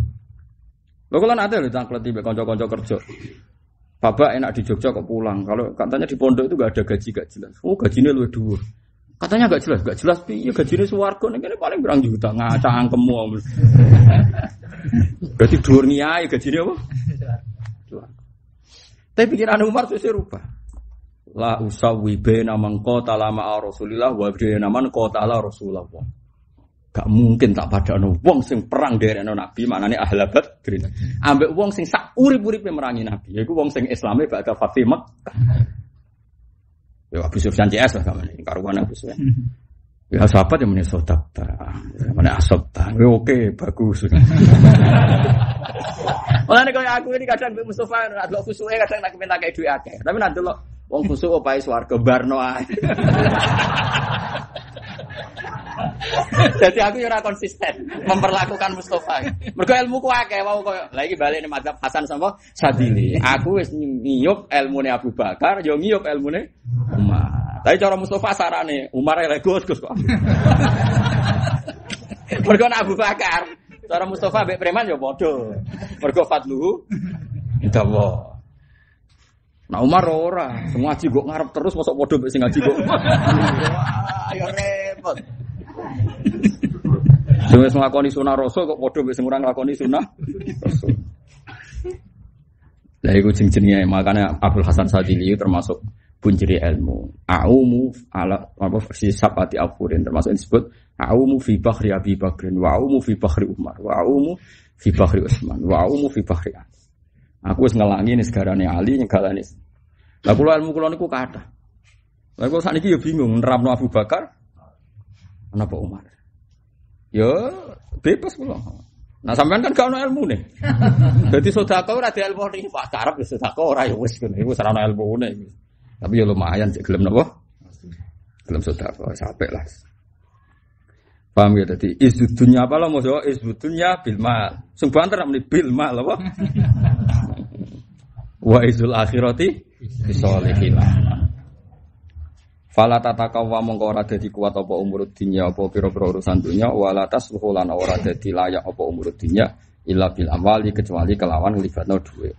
Lho kula nate lho tangkleti mbek kanca-kanca kerja. Bapak enak di Jogja kok pulang. Kalau katanya di pondok itu enggak ada gaji gak jelas. Oh, gajinya luwih dhuwur. Katanya enggak jelas piye gajine swarga nek kene paling berang juta ngaca angkemmu. Berarti dhuwur niae gajine apa? Tapi pikiran Umar sesuk rubah. La usawi baina man qatala ma'a Rasulillah wa baina man qatala Rasulullah. Gak mungkin tak padakno wong sing perang derekno Nabi, maknane ahli Badr. Ambek wong sing sak urip-uripe merangi Nabi, yaiku wong sing Islame bakal Fathi Mekah. Ya Abu Sufyan CS lah kamane, karuan Abu Sufyan. Ya sahabat yang menyesal tak, mana asap tak, oke bagus. Mulane koyo aku ini kadang mbek Mustofa nek delok kusuke kadang nak minta kayak duit akeh. Tapi nek delok wong kusuk opae swarga barno ae. Jadi aku ora konsisten memperlakukan Mustofa. Mergo ilmuku akeh wau koyo lha iki bali ning mazhab Hasan sapa Sadili. Aku wis ngiyup ilmune Abu Bakar, yo ngiyup ilmune Umar. Tapi cara Mustofa sarane Umar elek Gus kok. Mergo Abu Bakar cara Mustofa mbek preman ya padha. Mergo fadluhu indawa. Nah Umar ora, semua ngaji kok ngarep terus mosok padha mbek sing ngaji kok. Ayo repot. Sing wis nglakoni sunah rasul kok padha mbek sing ora nglakoni sunah rasul. Lah iku jenenge makane Abdul Hasan Sadili termasuk punjeri ilmu. Aumu ala apa versi sabati afurin termasuk disebut aumu fi bahri Abi Bakrin wa aumu fi bahri Umar wa aumu fi bahri Utsman wa aumu fi bahri Ali. Aku wis ngelangi negarane Ali nyegalane. Lah kula ilmu kula niku kathah. Lah kok sakniki ya bingung nerapno Abu Bakar napa Umar. Ya bebas kula. Nah sampean kan gak ono ilmune. Dadi sedekah ora ada ilmune Pak Arab wis sedekah ora ya wis ngene iku ora ono ilmune. Tapi ya lumayan cek gelem napa? Gelem sedekah sampai lah. Paham ya tadi izdunya apa lah maksudnya izdunya bil mal. Sing banter nek bil mal apa? Wa izul akhirati bisolihin. Fala tatakawa mongko ora dadi kuat apa umur dunya apa pira-pira urusan dunya wala tasluhu lan ora dadi layak apa umur dunya illa bil amwali kecuali kelawan nglibatno dhuwit.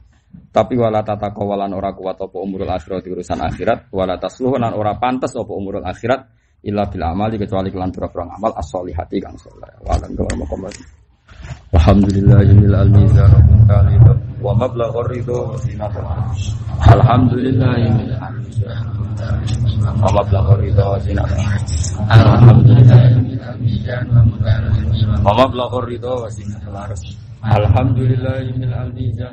Tapi wala tatakawa lan ora kuat apa umurul akhirat urusan akhirat wala tasluhu lan ora pantes apa umurul akhirat illa bil amali kecuali kelan pira-pira amal as-solihati kang saleh. Walhamdulillah. Alhamdulillahil mizan wa mablaghur ridho zinata. Alhamdulillahil wa mablaghur ridho zinata. Alhamdulillahil mizan wa mablaghur ridho zinata. Alhamdulillahil mizan